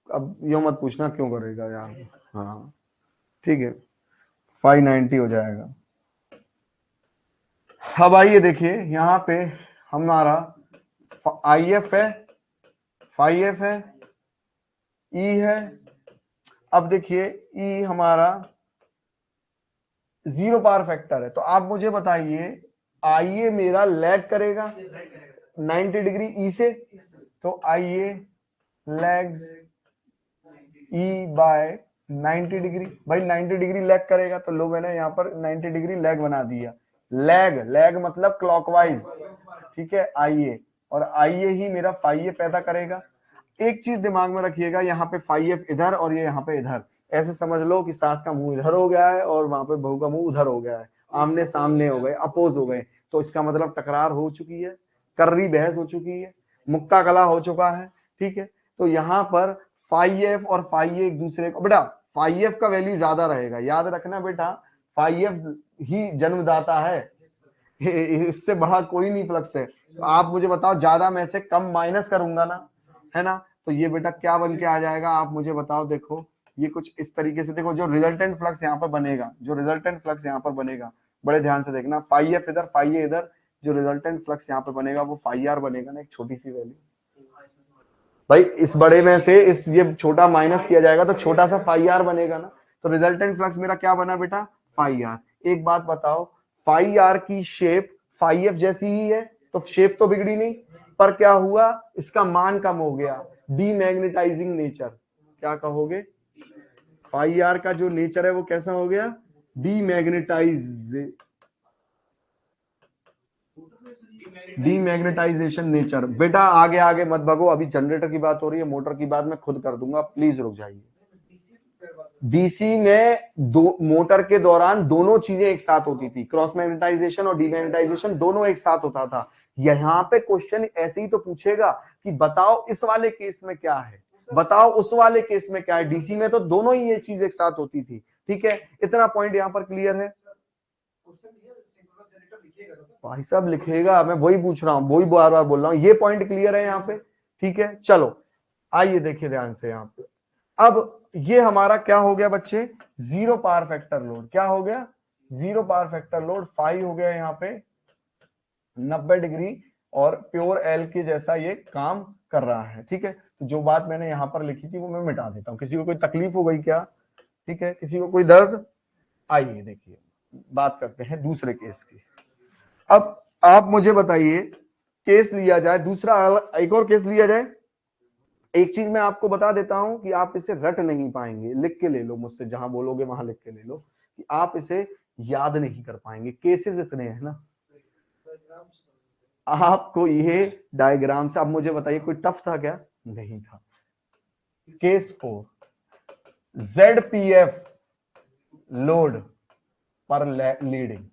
अब यो मत पूछना क्यों करेगा यार। हाँ ठीक है, 590 हो जाएगा। अब आइए देखिए यहाँ पे हमारा आई एफ है, फाई एफ है, ई है। अब देखिए ई हमारा 0 पावर फैक्टर है, तो आप मुझे बताइए आइए मेरा लैग करेगा 90 डिग्री ई से, तो आइए लैग्स ई बाय 90 डिग्री। भाई 90 डिग्री लैग करेगा तो लो मैंने यहाँ पर 90 डिग्री लैग बना दिया। लैग मतलब क्लॉकवाइज, ठीक है। आइए और आइए ही मेरा फाइव पैदा करेगा। एक चीज दिमाग में रखिएगा, यहाँ पे फाइव इधर और ये यहाँ पे इधर, ऐसे समझ लो कि सास का मुंह इधर हो गया है और वहां पे बहू का मुंह उधर हो गया है, आमने सामने हो गए, अपोज हो गए। तो इसका मतलब टकरार हो चुकी है, कर्री बहस हो चुकी है, मुक्का गला हो चुका है, ठीक है। तो यहाँ पर फाइव और फाइव एक दूसरे को, बेटा फाइव का वैल्यू ज्यादा रहेगा, याद रखना बेटा, फाइव ही जन्मदाता है, इससे बड़ा कोई नहीं फ्लक्स है। तो आप मुझे बताओ ज्यादा में से कम माइनस करूंगा ना, है ना। तो ये बेटा क्या बन के आ जाएगा, आप मुझे बताओ। देखो ये कुछ इस तरीके से, देखो जो रिजल्टेंट फ्लक्स यहाँ पर बनेगा, जो रिजल्टेंट फ्लक्स यहाँ पर बनेगा, बड़े ध्यान से देखना, फाइव एफ इधर फाइव ए इधर, जो रिजल्टेंट फ्लक्स यहाँ पे बनेगा वो फाइव आर बनेगा ना, एक छोटी सी वैल्यू। भाई इस बड़े में से इस ये छोटा माइनस किया जाएगा तो छोटा सा फाइव आर बनेगा ना। तो रिजल्टेंट फ्लक्स मेरा क्या बना बेटा, फाइव आर। एक बात बताओ, फाइव आर की शेप फाइव एफ जैसी ही है, तो शेप तो बिगड़ी नहीं, पर क्या हुआ, इसका मान कम हो गया, डीमैग्नेटाइजिंग नेचर। क्या कहोगे, फाइव आर का जो नेचर है वो कैसा हो गया, डीमैग्नेटाइजेशन नेचर। बेटा आगे आगे मत भगो, अभी जनरेटर की बात हो रही है, मोटर की बात मैं खुद कर दूंगा, प्लीज रुक जाइए। डीसी में दो मोटर के दौरान दोनों चीजें एक साथ होती थी, क्रॉस मैग्नेटाइजेशन और डीमैग्नेटाइजेशन दोनों एक साथ होता था। यहाँ पे क्वेश्चन ऐसे ही तो पूछेगा कि बताओ इस वाले केस में क्या है, बताओ उस वाले केस में क्या है। डीसी में तो दोनों ही ये चीज एक साथ होती थी, ठीक है। इतना पॉइंट यहाँ पर क्लियर है। भाई साहब लिखेगा, मैं वही पूछ रहा हूँ, वही बार बार बोल रहा हूँ, ये पॉइंट क्लियर है यहाँ पे, ठीक है। चलो आइए देखिए ध्यान से यहाँ पे। अब ये हमारा क्या हो गया बच्चे, 0 पावर फैक्टर लोड। क्या हो गया, 0 पावर फैक्टर लोड, फाइव हो गया यहाँ पे 90 डिग्री, और प्योर एल के जैसा ये काम कर रहा है, ठीक है। तो जो बात मैंने यहाँ पर लिखी थी वो मैं मिटा देता हूँ। किसी को कोई तकलीफ हो गई क्या, ठीक है, किसी को कोई दर्द। आइए देखिए बात करते हैं दूसरे केस की। अब आप मुझे बताइए, केस लिया जाए दूसरा, एक और केस लिया जाए। एक चीज मैं आपको बता देता हूं कि आप इसे रट नहीं पाएंगे, लिख के ले लो मुझसे, जहां बोलोगे वहां लिख के ले लो, कि आप इसे याद नहीं कर पाएंगे, केसेस इतने हैं ना आपको। ये डायग्राम से अब मुझे बताइए कोई टफ था क्या, नहीं था। केस 4, ZPF लोड पर लीडिंग।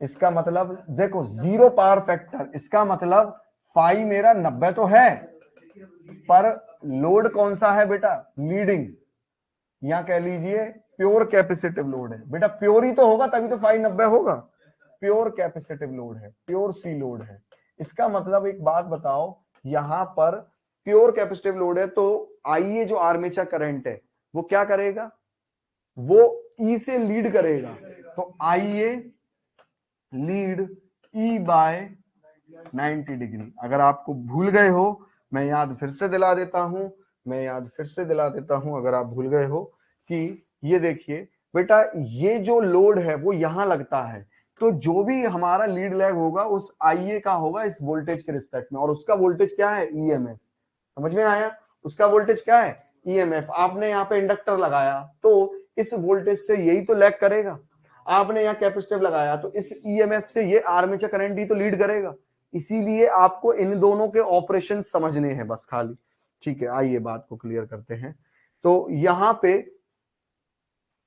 इसका मतलब देखो जीरो पावर फैक्टर, इसका मतलब फाई मेरा 90 तो है, पर लोड कौन सा है बेटा, लीडिंग। या कह लीजिए प्योर कैपेसिटिव लोड है बेटा, प्योर ही तो होगा तभी तो फाई 90 होगा। प्योर कैपेसिटिव लोड है, प्योर सी लोड है। इसका मतलब एक बात बताओ, यहां पर प्योर कैपेसिटिव लोड है तो आइए जो आर्मेचर करंट है वो क्या करेगा, वो ई से लीड करेगा। तो आइए लीड ई बाय 90 डिग्री। अगर आपको भूल गए हो मैं याद फिर से दिला देता हूं, अगर आप भूल गए हो कि ये देखिए बेटा, ये जो लोड है वो यहां लगता है, तो जो भी हमारा लीड लैग होगा उस आईए का होगा इस वोल्टेज के रिस्पेक्ट में, और उसका वोल्टेज क्या है, ईएमएफ। समझ में आया, उसका वोल्टेज क्या है, ईएमएफ। आपने यहाँ पे इंडक्टर लगाया तो इस वोल्टेज से यही तो लैग करेगा, आपने यहाँ कैपेसिटिव लगाया तो इस ईएमएफ से ये आर्मेचर करंट ही तो लीड करेगा। इसीलिए आपको इन दोनों के ऑपरेशन समझने हैं बस खाली। ठीक है, आइए बात को क्लियर करते हैं। तो यहां पे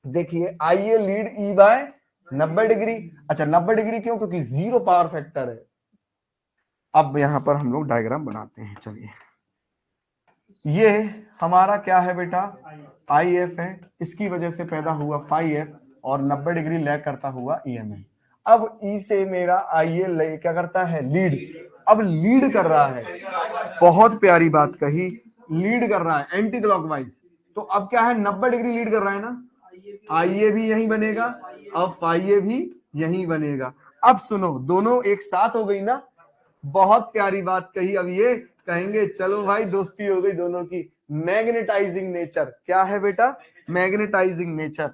देखिए आइए लीड ई बाय 90 डिग्री। अच्छा 90 डिग्री क्यों, क्योंकि जीरो पावर फैक्टर है। अब यहां पर हम लोग डायग्राम बनाते हैं। चलिए, ये हमारा क्या है बेटा, आई एफ है, इसकी वजह से पैदा हुआ फाई एफ और 90 डिग्री लैग करता हुआ ईएमएफ। अब ई से मेरा आई ए क्या करता है, लीड। अब लीड कर रहा है, बहुत प्यारी बात कही, लीड कर रहा है एंटी क्लॉकवाइज। तो अब क्या है, 90 डिग्री लीड कर रहा है ना, आई ए भी यही बनेगा, अब फाई ए भी यही बनेगा। अब सुनो, दोनों एक साथ हो गई ना, बहुत प्यारी बात कही। अब ये कहेंगे चलो भाई दोस्ती हो गई दोनों की। मैग्नेटाइजिंग नेचर क्या है बेटा, मैग्नेटाइजिंग नेचर।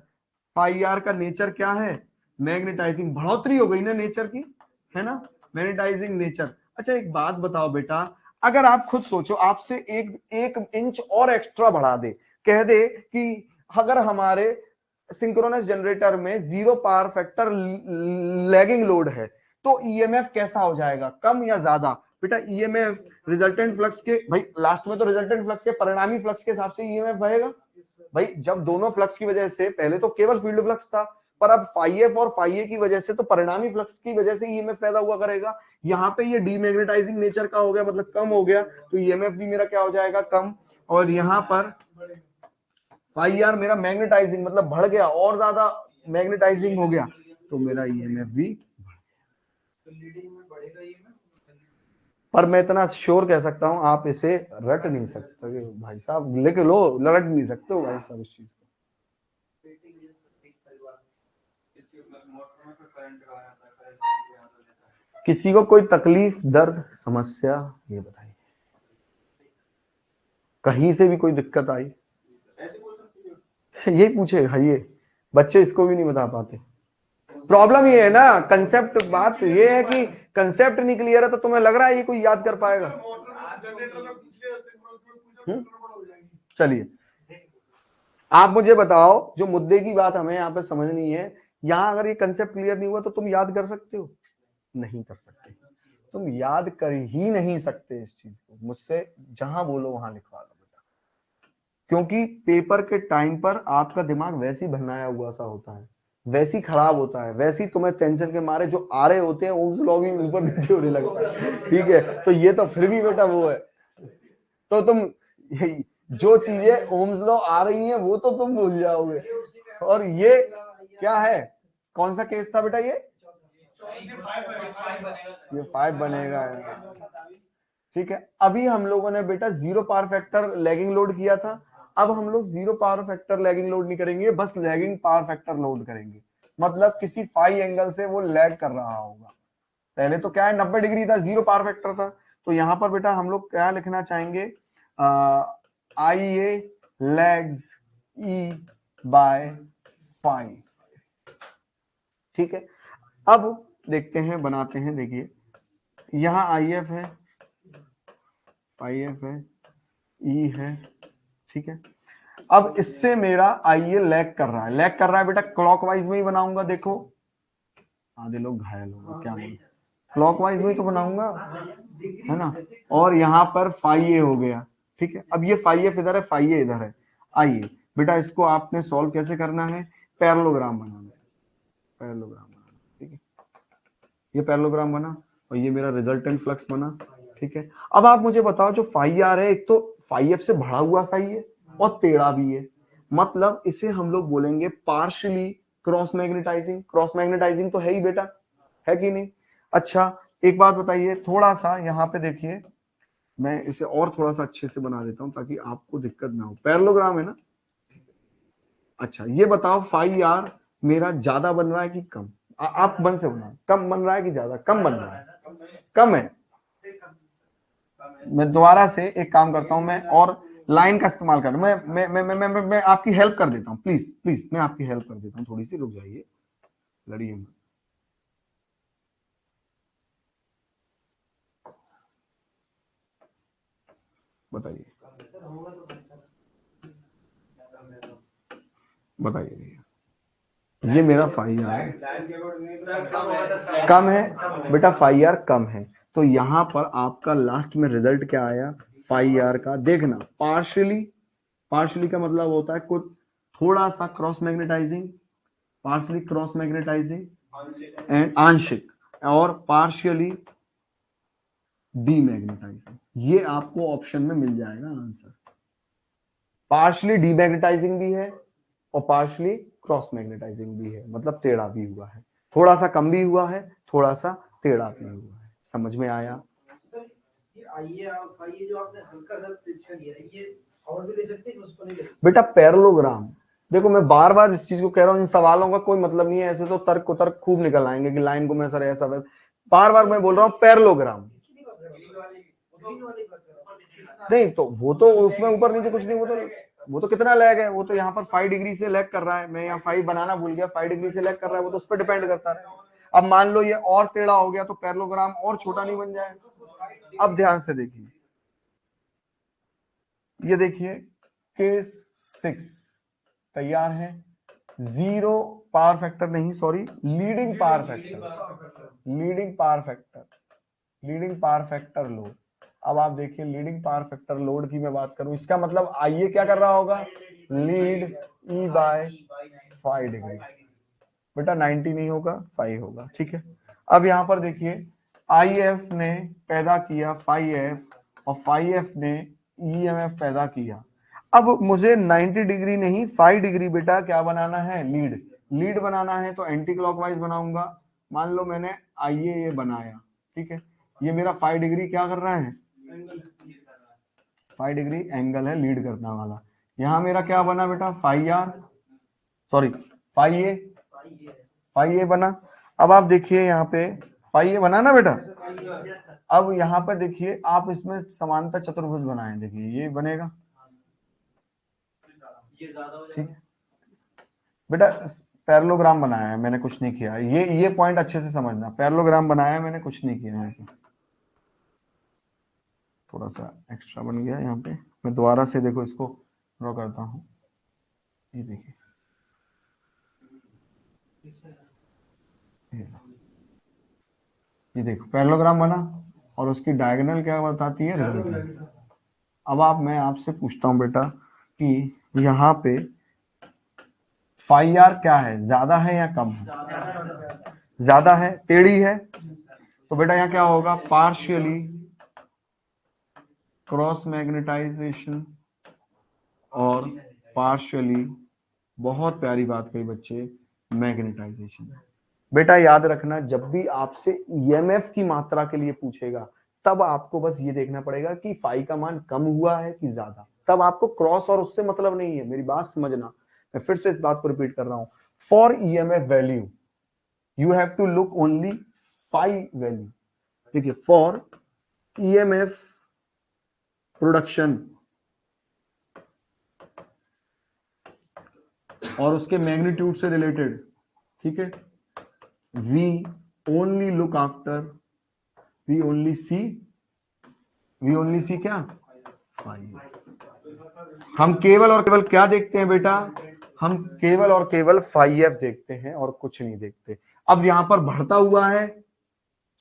फाई आर का नेचर क्या है, मैग्नेटाइजिंग। बढ़ोतरी हो गई ना नेचर की, है ना, मैग्नेटाइजिंग नेचर। अच्छा एक बात बताओ बेटा, अगर आप खुद सोचो, आपसे एक इंच और एक्स्ट्रा बढ़ा दे, कह दे कि अगर हमारे सिंक्रोनस जनरेटर में zero power factor lagging load है तो ईएमएफ कैसा हो जाएगा, कम या ज्यादा। बेटा ईएमएफ रिजल्टेंट फ्लक्स के, भाई लास्ट में तो रिजल्टेंट फ्लक्स के परिणामी फ्लक्स के हिसाब से ईएमएफ बहेगा। भाई जब दोनों फ्लक्स की वजह से, पहले तो केवल फील्ड फ्लक्स था, पर अब फाई एफ और फाई ए की वजह से तो परिणामी फ्लक्स की वजह से ईएमएफ पैदा हुआ करेगा। यहाँ पे ये डीमैग्नेटाइजिंग नेचर का हो गया, मतलब कम हो गया, तो ईएमएफ भी मेरा क्या हो जाएगा, कम। और यहाँ पर फाई आर मेरा मैग्नेटाइजिंग मतलब बढ़ गया, और ज्यादा मैग्नेटाइजिंग हो गया, तो मेरा ईएमएफ भी। पर मैं इतना श्योर कह सकता हूं, आप इसे रट नहीं सकते भाई साहब, लेके लो, रट नहीं सकते हो भाई साहब इस चीज को। किसी को कोई तकलीफ, दर्द, समस्या, ये बताइए, कहीं से भी कोई दिक्कत आई, ये पूछे भाई, ये बच्चे इसको भी नहीं बता पाते। प्रॉब्लम ये है ना, कंसेप्ट, बात ये है कि कंसेप्ट नहीं क्लियर है, तो तुम्हें लग रहा है ये कोई याद कर पाएगा। चलिए आप मुझे बताओ, जो मुद्दे की बात हमें यहाँ पे समझनी है, यहाँ अगर ये कंसेप्ट क्लियर नहीं हुआ तो तुम याद कर सकते हो, नहीं कर सकते, तुम याद कर ही नहीं सकते इस चीज को। मुझसे जहां बोलो वहां लिखवा लो बेटा, क्योंकि पेपर के टाइम पर आपका दिमाग वैसी बनाया हुआ सा होता है, वैसी खराब होता है, वैसी तुम्हें टेंशन के मारे जो आ रहे होते हैं ओम्स लॉ भी ऊपर नीचे होने लगता है। ठीक है, तो ये तो फिर भी बेटा वो है, तो तुम जो चीजें ओम्स लॉ आ रही हैं वो तो तुम भूल जाओगे। और ये क्या है, कौन सा केस था बेटा, ये 5 बनेगा। ठीक है, अभी हम लोगों ने बेटा zero power factor lagging load किया था, अब हम लोग zero power factor lagging load नहीं करेंगे, बस लैगिंग पावर फैक्टर लोड करेंगे। मतलब किसी फाई एंगल से वो लैग कर रहा होगा। पहले तो क्या है, 90 डिग्री था, जीरो पावर फैक्टर था, तो यहां पर बेटा हम लोग क्या लिखना चाहेंगे, आई ए लैग्स ई बाय फाई। ठीक है, अब देखते हैं, बनाते हैं। देखिए यहां आई एफ है, फाई एफ है, ई है, ठीक है। अब इससे मेरा आई ए लैग कर रहा है, लैग कर रहा है बेटा, क्लॉकवाइज में ही बनाऊंगा। देखो आधे लोग घायल होंगे, क्या बोलूं, क्लॉकवाइज में तो बनाऊंगा, है ना। और यहाँ पर फाई ए हो गया, ठीक है। अब ये फाई एफ इधर है, फाई ए इधर है। आइए बेटा इसको आपने सॉल्व कैसे करना है, पैरेललोग्राम बनाना है। पैरेललोग्राम बनाना, ठीक है। ये पैरेललोग्राम बना और ये मेरा रिजल्टेंट फ्लक्स बना, ठीक है। अब आप मुझे बताओ जो फाई आर है, एक तो फाई एफ से बढ़ा हुआ सही है और टेढ़ा भी है, मतलब इसे हम लोग बोलेंगे partially cross magnetizing. Cross magnetizing तो है ही बेटा, है कि नहीं? अच्छा एक बात बताइए, थोड़ा सा यहाँ पे देखिए, मैं इसे और थोड़ा सा अच्छे से बना देता हूं ताकि आपको दिक्कत ना हो। पैरेललोग्राम है ना? अच्छा ये बताओ फाई आर मेरा ज्यादा बन रहा है कि कम? आप मन से बनाओ, कम बन रहा है कि ज्यादा? कम बन रहा है, कम है। मैं दोबारा से एक काम करता हूं, मैं और लाइन का इस्तेमाल कर, मैं आपकी हेल्प कर देता हूं, प्लीज प्लीज मैं आपकी हेल्प कर देता हूं, थोड़ी सी रुक जाइए, लड़िए मत। बताइए बताइए भैया, ये मेरा फाई आर है, कम है बेटा, फाई आर कम है, तो यहां पर आपका लास्ट में रिजल्ट क्या आया फाई आर का? देखना, पार्शियली, पार्शियली का मतलब होता है कुछ थोड़ा सा cross magnetizing, partially cross magnetizing and आंशिक, और पार्शियली डीमैग्नेटाइजिंग। ये आपको ऑप्शन में मिल जाएगा आंसर। पार्शियली डीमैग्नेटाइजिंग भी है और पार्शियली क्रॉस मैग्नेटाइजिंग भी है, मतलब टेढ़ा भी हुआ है, थोड़ा सा कम भी हुआ है, थोड़ा सा टेढ़ा भी हुआ है। समझ में आया? ये जो आपने हल्का सा तिरछा किया है, ये और भी ले सकते हैं, उसको नहीं ले सकते बेटा? पैरेललोग्राम, देखो मैं बार बार इस चीज को कह रहा हूँ, इन सवालों का कोई मतलब नहीं है, ऐसे तो तर्क को तर्क खूब निकल आएंगे कि लाइन को मैं सर ऐसा वैसा, बार बार मैं बोल रहा हूँ पैरेललोग्राम। नहीं तो वो तो उसमें ऊपर नीचे कुछ नहीं, वो तो कितना लैग है, वो तो यहाँ पर 5 डिग्री से लैग कर रहा है, मैं यहाँ 5 बनाना भूल गया, 5 डिग्री से लैग कर रहा है, वो तो उस पर डिपेंड करता है। अब मान लो ये और टेढ़ा हो गया तो पैरेललोग्राम और छोटा नहीं बन जाए? अब ध्यान से देखिए, ये देखिए केस 6 तैयार है, जीरो पावर फैक्टर नहीं, sorry leading power factor, leading power factor, leading power factor load. अब आप देखिए लीडिंग पावर फैक्टर लोड की मैं बात करूं, इसका मतलब आइए क्या कर रहा होगा, लीड ई बाय 5 डिग्री, बेटा 90 नहीं होगा 5 होगा, ठीक है। अब यहां पर देखिए आई एफ ने पैदा किया फाई एफ और फाई एफ ने ईएमएफ पैदा किया। अब मुझे 90 डिग्री नहीं 5 डिग्री बेटा क्या बनाना है, लीड, लीड बनाना है तो एंटी क्लॉकवाइज बनाऊंगा। मान लो मैंने आइए ये बनाया, ठीक है, ये मेरा 5 डिग्री क्या कर रहा है, 5 डिग्री एंगल है लीड करने वाला। यहां मेरा क्या बना बेटा, phi are, sorry phi A, phi ए बना। अब आप देखिए यहाँ पे फाई ए बना ना बेटा। अब यहाँ पर देखिए आप इसमें समांतर चतुर्भुज बनाएं, देखिए ये बनेगा, ठीक है बेटा। पैरेललोग्राम बनाया है मैंने, कुछ नहीं किया, ये पॉइंट अच्छे से समझना, पैरेललोग्राम बनाया है मैंने, कुछ नहीं किया है। थोड़ा सा एक्स्ट्रा बन गया यहाँ पे, मैं दोबारा से देखो इसको ड्रॉ करता हूँ, ये देखिए, ये देखो पैरेललोग्राम बना और उसकी डायगोनल क्या बताती है, रिजल्टेंट। अब मैं आपसे पूछता हूँ बेटा कि यहाँ पे फाई आर क्या है, ज्यादा है या कम है? ज्यादा है, टेढ़ी है, तो बेटा यहाँ क्या होगा, पार्शियली क्रॉस मैग्नेटाइजेशन और पार्शियली, बहुत प्यारी बात कही बच्चे, मैग्नेटाइजेशन। बेटा याद रखना, जब भी आपसे ईएमएफ की मात्रा के लिए पूछेगा तब आपको बस ये देखना पड़ेगा कि फाई का मान कम हुआ है कि ज्यादा, तब आपको क्रॉस और उससे मतलब नहीं है, मेरी बात समझना, मैं फिर से इस बात को रिपीट कर रहा हूं, for EMF value you have to look only phi value, ठीक है, फॉर ईएमएफ प्रोडक्शन और उसके मैग्नीट्यूड से रिलेटेड, ठीक है, we only look after, we only see क्या, फाइव। हम केवल और केवल क्या देखते हैं बेटा, हम केवल और केवल फाइव देखते हैं और कुछ नहीं देखते। अब यहां पर बढ़ता हुआ है,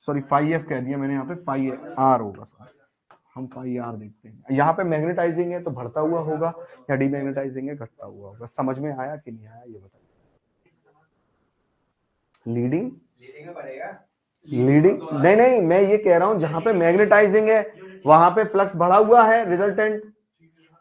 सॉरी 5F कह दिया मैंने, यहाँ पे 5R होगा, हम 5R देखते हैं। यहाँ पे मैग्नेटाइजिंग है तो बढ़ता हुआ होगा, या डीमैग्नेटाइजिंग है घटता हुआ होगा। समझ में आया कि नहीं आया ये बताइए। लीडिंग लीडिंग नहीं नहीं, मैं ये कह रहा हूं जहां पे मैग्नेटाइजिंग है वहां पे फ्लक्स बढ़ा हुआ है रिजल्टेंट,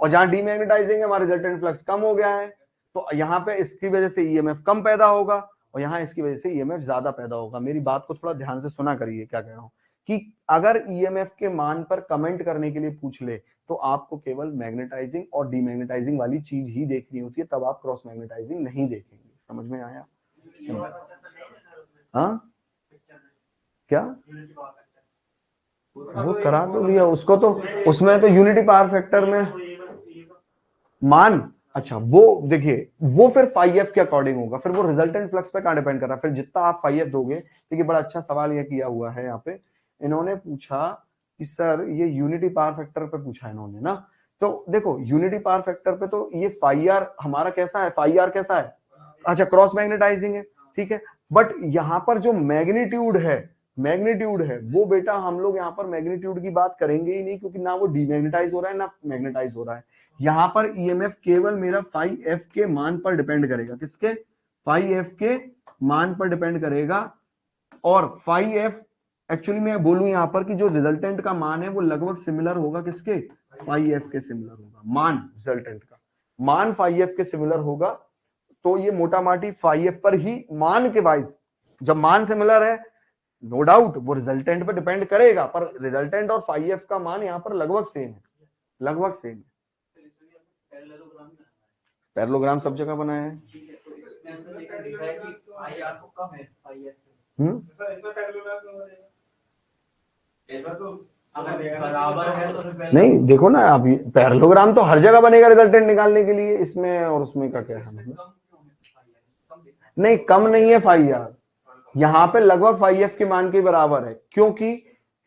और जहां डीमैग्नेटाइजिंग है वहां रिजल्टेंट फ्लक्स कम हो गया है। तो यहाँ पे इसकी वजह से ईएमएफ कम पैदा होगा और यहाँ इसकी वजह से ईएमएफ ज्यादा पैदा होगा। मेरी बात को थोड़ा ध्यान से सुना करिए क्या कह रहा हूं, कि अगर ईएमएफ के मान पर कमेंट करने के लिए पूछ ले तो आपको केवल मैग्नेटाइजिंग और डीमैग्नेटाइजिंग वाली चीज ही देखनी होती है, तब आप क्रॉस मैग्नेटाइजिंग नहीं देखेंगे। समझ में आया? हाँ क्या वो करा तो लिया उसको, तो उसमें तो यूनिटी पावर फैक्टर में मान, अच्छा वो देखिए वो फिर फाई एफ के अकॉर्डिंग होगा, फिर वो रिजल्टेंट फ्लक्स पे कहां डिपेंड कर रहा है, फिर जितना आप फाई एफ दोगे। देखिए बड़ा अच्छा सवाल ये किया हुआ है यहाँ पे, इन्होंने पूछा कि सर ये यूनिटी पावर फैक्टर पे पूछा इन्होंने ना, तो देखो यूनिटी पावर फैक्टर पे तो ये फाई आर हमारा कैसा है, फाई आर कैसा है, अच्छा क्रॉस मैग्नेटाइजिंग है, ठीक है। बट यहाँ पर जो मैग्नीट्यूड है वो बेटा हम लोग यहाँ पर मैग्नीट्यूड की बात करेंगे ही नहीं, क्योंकि ना वो डीमैग्नेटाइज हो रहा है ना मैग्नेटाइज हो रहा है। यहां पर ईएमएफ केवल मेरा फाई एफ के मान पर डिपेंड करेगा, किसके, फाई एफ के मान पर डिपेंड करेगा। और फाई एफ एक्चुअली मैं बोलूं यहां पर कि जो रिजल्टेंट का मान है वो लगभग सिमिलर होगा किसके, फाई एफ के सिमिलर होगा, मान रिजल्टेंट का मान फाई एफ के सिमिलर होगा। तो ये मोटा माटी फाई एफ पर ही मान के वाइज, जब मान सिमिलर है नो डाउट वो रिजल्टेंट पर डिपेंड करेगा, पर रिजल्टेंट और फाई एफ का मान यहां पर लगभग सेम है, लगभग सेम है। पैरेललोग्राम सब जगह बनाया है। नहीं देखो ना आप, पैरेललोग्राम तो हर जगह बनेगा रिजल्टेंट निकालने के लिए, इसमें और उसमें का क्या है, नहीं कम नहीं है फाई आर, यहाँ पे लगभग फाई एफ के मान के बराबर है,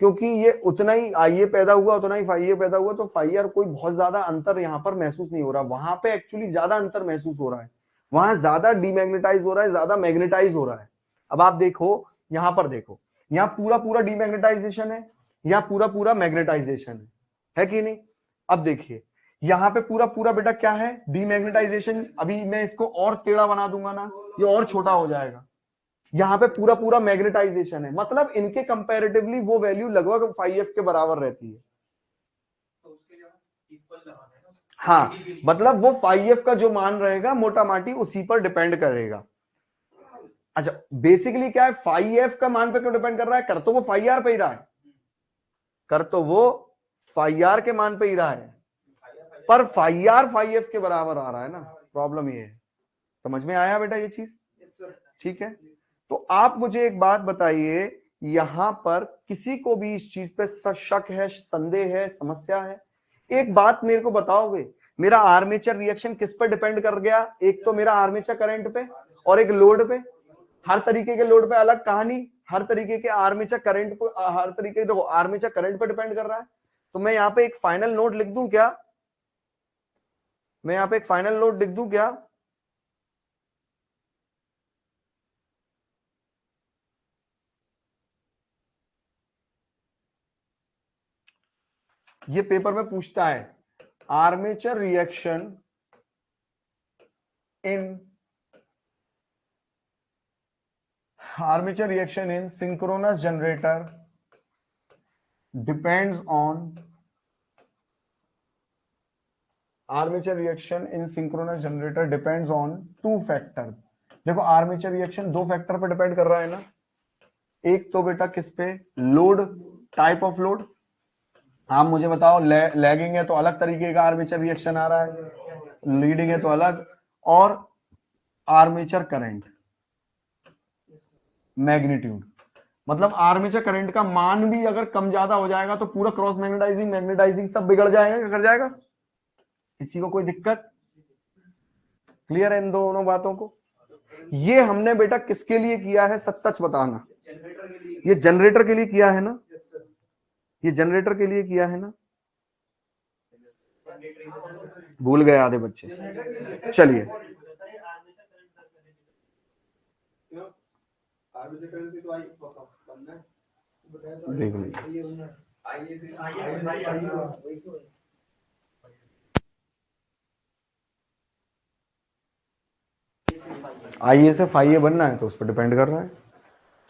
क्योंकि ये उतना ही आई ए पैदा हुआ उतना ही फाई ए पैदा हुआ, तो फाई आर कोई बहुत ज्यादा अंतर यहाँ पर महसूस नहीं हो रहा, वहां पे एक्चुअली ज्यादा अंतर महसूस हो रहा है, वहां ज्यादा डीमैग्नेटाइज हो रहा है, ज्यादा मैग्नेटाइज हो रहा है। अब आप देखो यहाँ पर, देखो यहाँ पूरा पूरा डीमैग्नेटाइजेशन है, यहाँ पूरा पूरा मैग्नेटाइजेशन है कि नहीं। अब देखिए यहाँ पे पूरा पूरा बेटा क्या है, डीमैग्नेटाइजेशन। अभी मैं इसको और टेढ़ा बना दूंगा ना, ये और छोटा हो जाएगा। यहाँ पे पूरा पूरा मैग्नेटाइजेशन है, मतलब इनके कंपैरेटिवली वो वैल्यू लगभग फाई एफ के बराबर रहती है। हाँ मतलब वो फाई एफ का जो मान रहेगा मोटा माटी उसी पर डिपेंड करेगा। अच्छा बेसिकली क्या है, फाई एफ का मान पे क्यों डिपेंड कर रहा है, कर तो वो फाई आर पे ही रहा है, कर तो वो फाई आर के मान पे ही रहा है, पर फाई आर फाई एफ के बराबर आ रहा है ना, प्रॉब्लम ये है। समझ में आया बेटा ये चीज, ठीक है। तो आप मुझे एक बात बताइए, यहां पर किसी को भी इस चीज पे शक है, संदेह है, समस्या है, एक बात मेरे को बताओगे, मेरा आर्मेचर रिएक्शन किस पर डिपेंड कर गया, एक तो मेरा आर्मेचर करंट पे और एक लोड पे। हर तरीके के लोड पे अलग कहानी, हर तरीके के आर्मेचर करंट पे, हर तरीके देखो आर्मेचर करंट पे डिपेंड कर रहा है। तो मैं यहाँ पे एक फाइनल नोट लिख दूं क्या, मैं यहाँ पे एक फाइनल नोट लिख दूं क्या, ये पेपर में पूछता है armature reaction in synchronous generator depends on two factor। देखो आर्मेचर रिएक्शन दो फैक्टर पर डिपेंड कर रहा है ना, एक तो बेटा किस पे, लोड, टाइप ऑफ लोड। आप मुझे बताओ लैगिंग है तो अलग तरीके का आर्मेचर रिएक्शन आ रहा है, लीडिंग है तो अलग, और आर्मेचर करंट, मैग्नीट्यूड, मतलब आर्मेचर करंट का मान भी अगर कम ज्यादा हो जाएगा तो पूरा क्रॉस मैग्नेटाइजिंग मैग्नेटाइजिंग सब बिगड़ जाएगा, कर जाएगा। किसी को कोई दिक्कत, क्लियर है इन दोनों बातों को। ये हमने बेटा किसके लिए किया है, सच सच बताना, ये जनरेटर के लिए किया है ना, ये जनरेटर के लिए किया है ना, भूल गए आधे बच्चे। चलिए देख लीजिए, आईए से फाइए बनना है तो उस पर डिपेंड कर रहा है।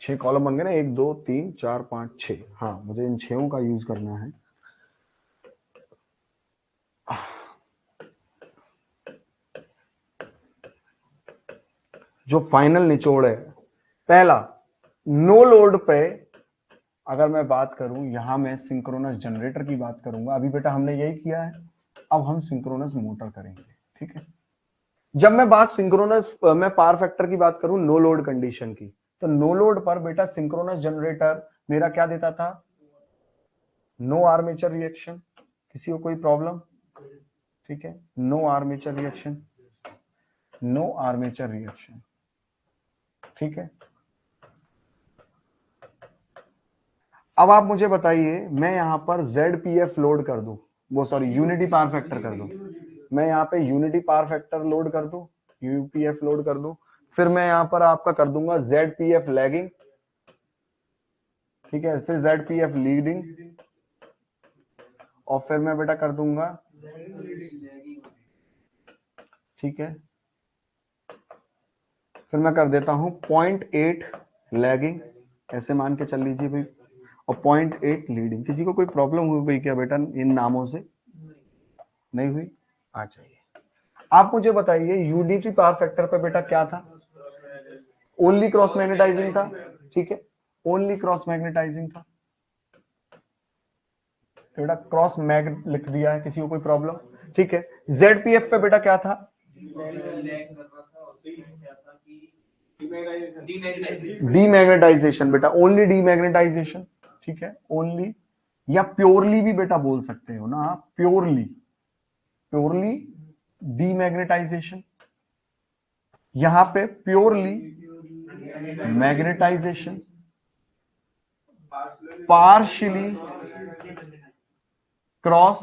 छह कॉलम बन गए ना, 1 2 3 4 5 6। हाँ, मुझे इन 6 का यूज करना है। जो फाइनल निचोड़ है, पहला, नो लोड पे अगर मैं बात करूं, यहां मैं सिंक्रोनस जनरेटर की बात करूंगा। अभी बेटा हमने यही किया है, अब हम सिंक्रोनस मोटर करेंगे। ठीक है, जब मैं बात सिंक्रोनस, मैं पावर फैक्टर की बात करूं नो लोड कंडीशन की, तो नो लोड पर बेटा सिंक्रोनस जनरेटर मेरा क्या देता था, नो आर्मेचर रिएक्शन। किसी को कोई प्रॉब्लम? ठीक है, no armature reaction, no armature reaction. ठीक है, अब आप मुझे बताइए, मैं यहां पर ZPF लोड कर दूं, वो सॉरी यूनिटी पावर फैक्टर कर दूं, मैं यहां पे यूनिटी पावर फैक्टर लोड कर दूं, यूपीएफ लोड कर दूं, फिर मैं यहां पर आपका कर दूंगा ZPF लैगिंग। ठीक है, फिर ZPF लीडिंग, और फिर मैं बेटा कर दूंगा, ठीक है, फिर मैं कर देता हूं 0.8 लैगिंग, ऐसे मान के चल लीजिए भाई, और 0.8 लीडिंग। किसी को कोई प्रॉब्लम हुई गई क्या बेटा इन नामों से? नहीं हुई? आ जाइए, आप मुझे बताइए यूनिटी पावर फैक्टर पे बेटा क्या था, ओनली क्रॉस मैग्नेटाइजिंग था। ठीक है, ओनली क्रॉस मैग्नेटाइजिंग था, बेटा क्रॉस मैग लिख दिया है, किसी को कोई प्रॉब्लम? ठीक है, ZPF पे बेटा क्या था, डीमैग्नेटाइजेशन बेटा, ओनली डीमैग्नेटाइजेशन। ठीक है, ओनली, या प्योरली भी बेटा बोल सकते हो ना आप, प्योरली, प्योरली डीमैग्नेटाइजेशन। यहां पे प्योरली मैग्नेटाइजेशन, पार्शियली क्रॉस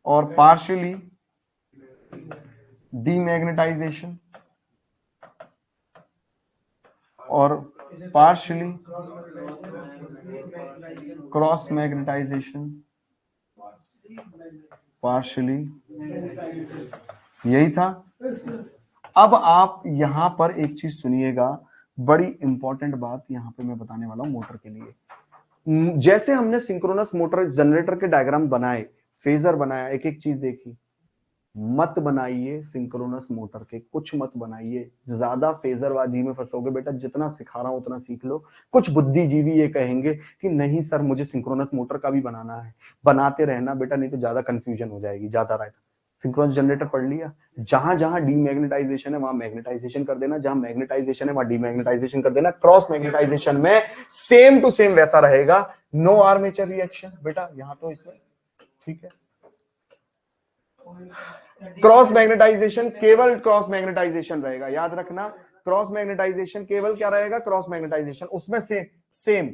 और पार्शियली डीमैग्नेटाइजेशन, और पार्शियली क्रॉस मैग्नेटाइजेशन, पार्शियली, यही था। अब आप यहां पर एक चीज सुनिएगा, बड़ी इंपॉर्टेंट बात यहां पे मैं बताने वाला हूं मोटर के लिए। जैसे हमने सिंक्रोनस मोटर जनरेटर के डायग्राम बनाए, फेजर बनाया, एक एक चीज देखी, मत बनाइए सिंक्रोनस मोटर के, कुछ मत बनाइए, ज्यादा फेजरबाजी में फंसोगे बेटा। जितना सिखा रहा हूं उतना सीख लो। कुछ बुद्धिजीवी ये कहेंगे कि नहीं सर मुझे सिंक्रोनस मोटर का भी बनाना है, बनाते रहना बेटा, नहीं तो ज्यादा कंफ्यूजन हो जाएगी, ज्यादा रहेगा। सिंक्रोनस जनरेटर पढ़ लिया, जहां जहां डीमैग्नेटाइजेशन है वहां मैग्नेटाइजेशन कर देना, जहां मैग्नेटाइजेशन है वहां डीमैग्नेटाइजेशन कर देना। क्रॉस मैग्नेटाइजेशन में सेम टू सेम वैसा रहेगा, नो आर्मेचर रिएक्शन बेटा यहां तो इसमें। ठीक है, क्रॉस मैग्नेटाइजेशन केवल क्रॉस मैग्नेटाइजेशन रहेगा, याद रखना, क्रॉस मैग्नेटाइजेशन केवल क्या रहेगा, क्रॉस मैग्नेटाइजेशन, उसमें से सेम,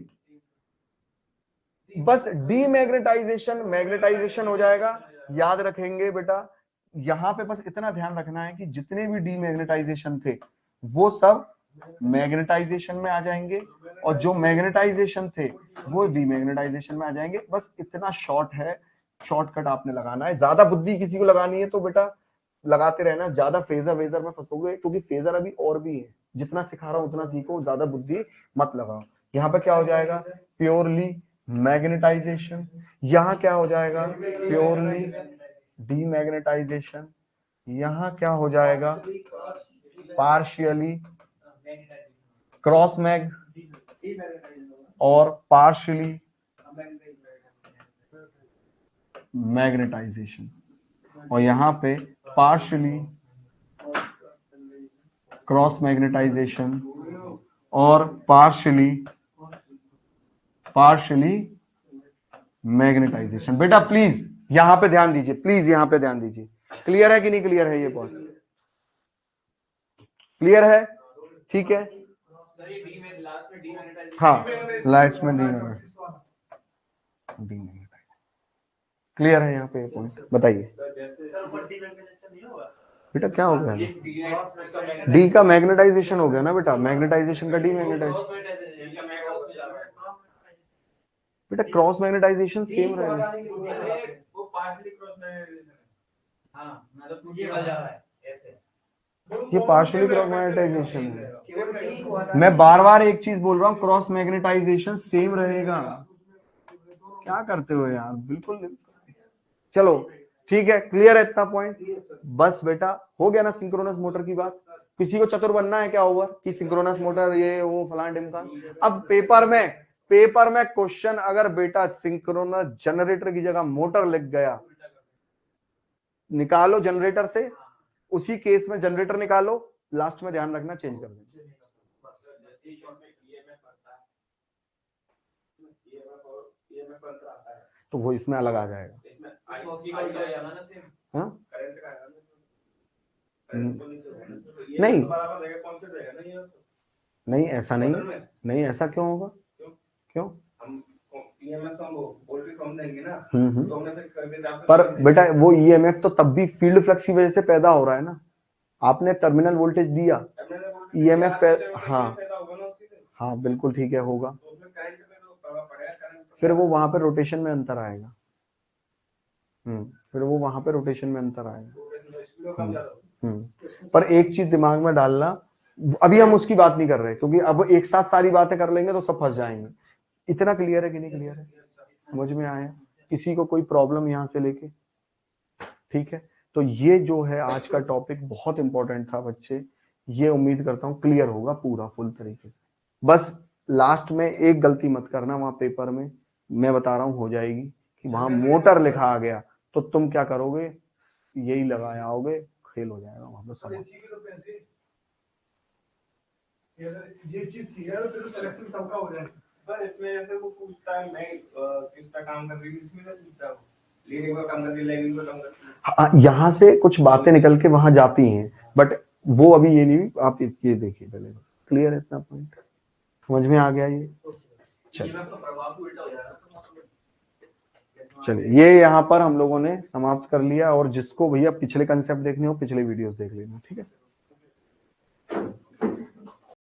बस डीमैग्नेटाइजेशन मैग्नेटाइजेशन हो जाएगा। याद रखेंगे बेटा, यहां पे बस इतना ध्यान रखना है कि जितने भी डीमैग्नेटाइजेशन थे वो सब मैग्नेटाइजेशन में आ जाएंगे, और जो मैग्नेटाइजेशन थे वो डीमैग्नेटाइजेशन में आ जाएंगे। बस इतना शॉर्ट है, शॉर्टकट आपने लगाना है। ज्यादा बुद्धि किसी को लगानी है तो बेटा लगाते रहना, ज्यादा फेजर वेजर में फंसोगे, क्योंकि फेजर अभी और भी है, जितना सिखा रहा हूं उतना सीखो, ज्यादा बुद्धि मत लगाओ। यहाँ पे क्या हो जाएगा, प्योरली मैग्नेटाइजेशन, यहां क्या हो जाएगा, प्योरली डीमैग्नेटाइजेशन, यहां क्या हो जाएगा, पार्शियली क्रॉस मैग और पार्शियली मैग्नेटाइजेशन, और यहां पे पार्शियली क्रॉस मैग्नेटाइजेशन और पार्शियली मैग्नेटाइजेशन। बेटा प्लीज यहां पे ध्यान दीजिए, प्लीज यहां पे ध्यान दीजिए। क्लियर है कि नहीं क्लियर है? ये पॉइंट क्लियर है? ठीक है, हाँ लास्ट में क्लियर है यहाँ पे पॉइंट? बताइए बेटा क्या हो गया, डी का मैग्नेटाइजेशन हो गया ना बेटा, मैग्नेटाइजेशन का डी मैग्नेटाइजेशन, बेटा क्रॉस मैग्नेटाइजेशन सेम रहेगा। ये पार्शियली क्रॉस मैग्नेटाइजेशन है। मैं बार बार एक चीज बोल रहा हूँ, क्रॉस मैग्नेटाइजेशन सेम रहेगा। क्या करते हो यार, बिल्कुल। चलो ठीक है, क्लियर है इतना पॉइंट? बस बेटा हो गया ना सिंक्रोनस मोटर की बात। किसी को चतुर बनना है क्या ओवर कि सिंक्रोनस मोटर ये वो फलान ढिमकान? अब पेपर में क्वेश्चन अगर बेटा सिंक्रोनस जनरेटर की जगह मोटर लिख गया, निकालो जनरेटर से, उसी केस में जनरेटर निकालो, लास्ट में ध्यान रखना चेंज कर देंगे। तो वो इसमें अलग आ जाएगा। हाँ? नहीं नहीं ऐसा नहीं ऐसा क्यों होगा? क्यों? पर बेटा वो ईएमएफ तो तब भी फील्ड फ्लक्स की वजह से पैदा हो रहा है ना। आपने टर्मिनल वोल्टेज दिया, ईएमएफ पे, हाँ बिल्कुल ठीक है, होगा। फिर वो वहां पे रोटेशन में अंतर आएगा। फिर वो वहां पे रोटेशन में अंतर आएगा। पर एक चीज दिमाग में डालना, अभी हम उसकी बात नहीं कर रहे क्योंकि अब एक साथ सारी बातें कर लेंगे तो सब फंस जाएंगे। इतना क्लियर है कि नहीं क्लियर है? समझ में आया? किसी को कोई प्रॉब्लम यहां से लेके? ठीक है, तो ये जो है आज का टॉपिक बहुत इंपॉर्टेंट था बच्चे। ये उम्मीद करता हूँ क्लियर होगा पूरा फुल तरीके से। बस लास्ट में एक गलती मत करना, वहां पेपर में मैं बता रहा हूँ हो जाएगी कि वहां मोटर लिखा आ गया तो तुम क्या करोगे, यही लगाए आओगे, फेल हो जाएगा वहां पर सब। ये चीज सीरियल फिर सिलेक्शन सबका हो जाएगा सर। इसमें ऐसे वो पूछता है मैं किस पे काम कर रही हूँ, इसमें ना पूछता है लीडिंग पे काम कर रही है, लैगिंग पे काम कर रही है। यहाँ से कुछ बातें निकल के वहां जाती हैं, बट वो अभी ये नहीं। आप ये देखिए पहले, क्लियर है इतना पॉइंट? समझ में आ गया ये? चलिए ये यहाँ पर हम लोगों ने समाप्त कर लिया, और जिसको भैया पिछले कंसेप्ट देखने हो पिछले वीडियोस देख लेना, ठीक है।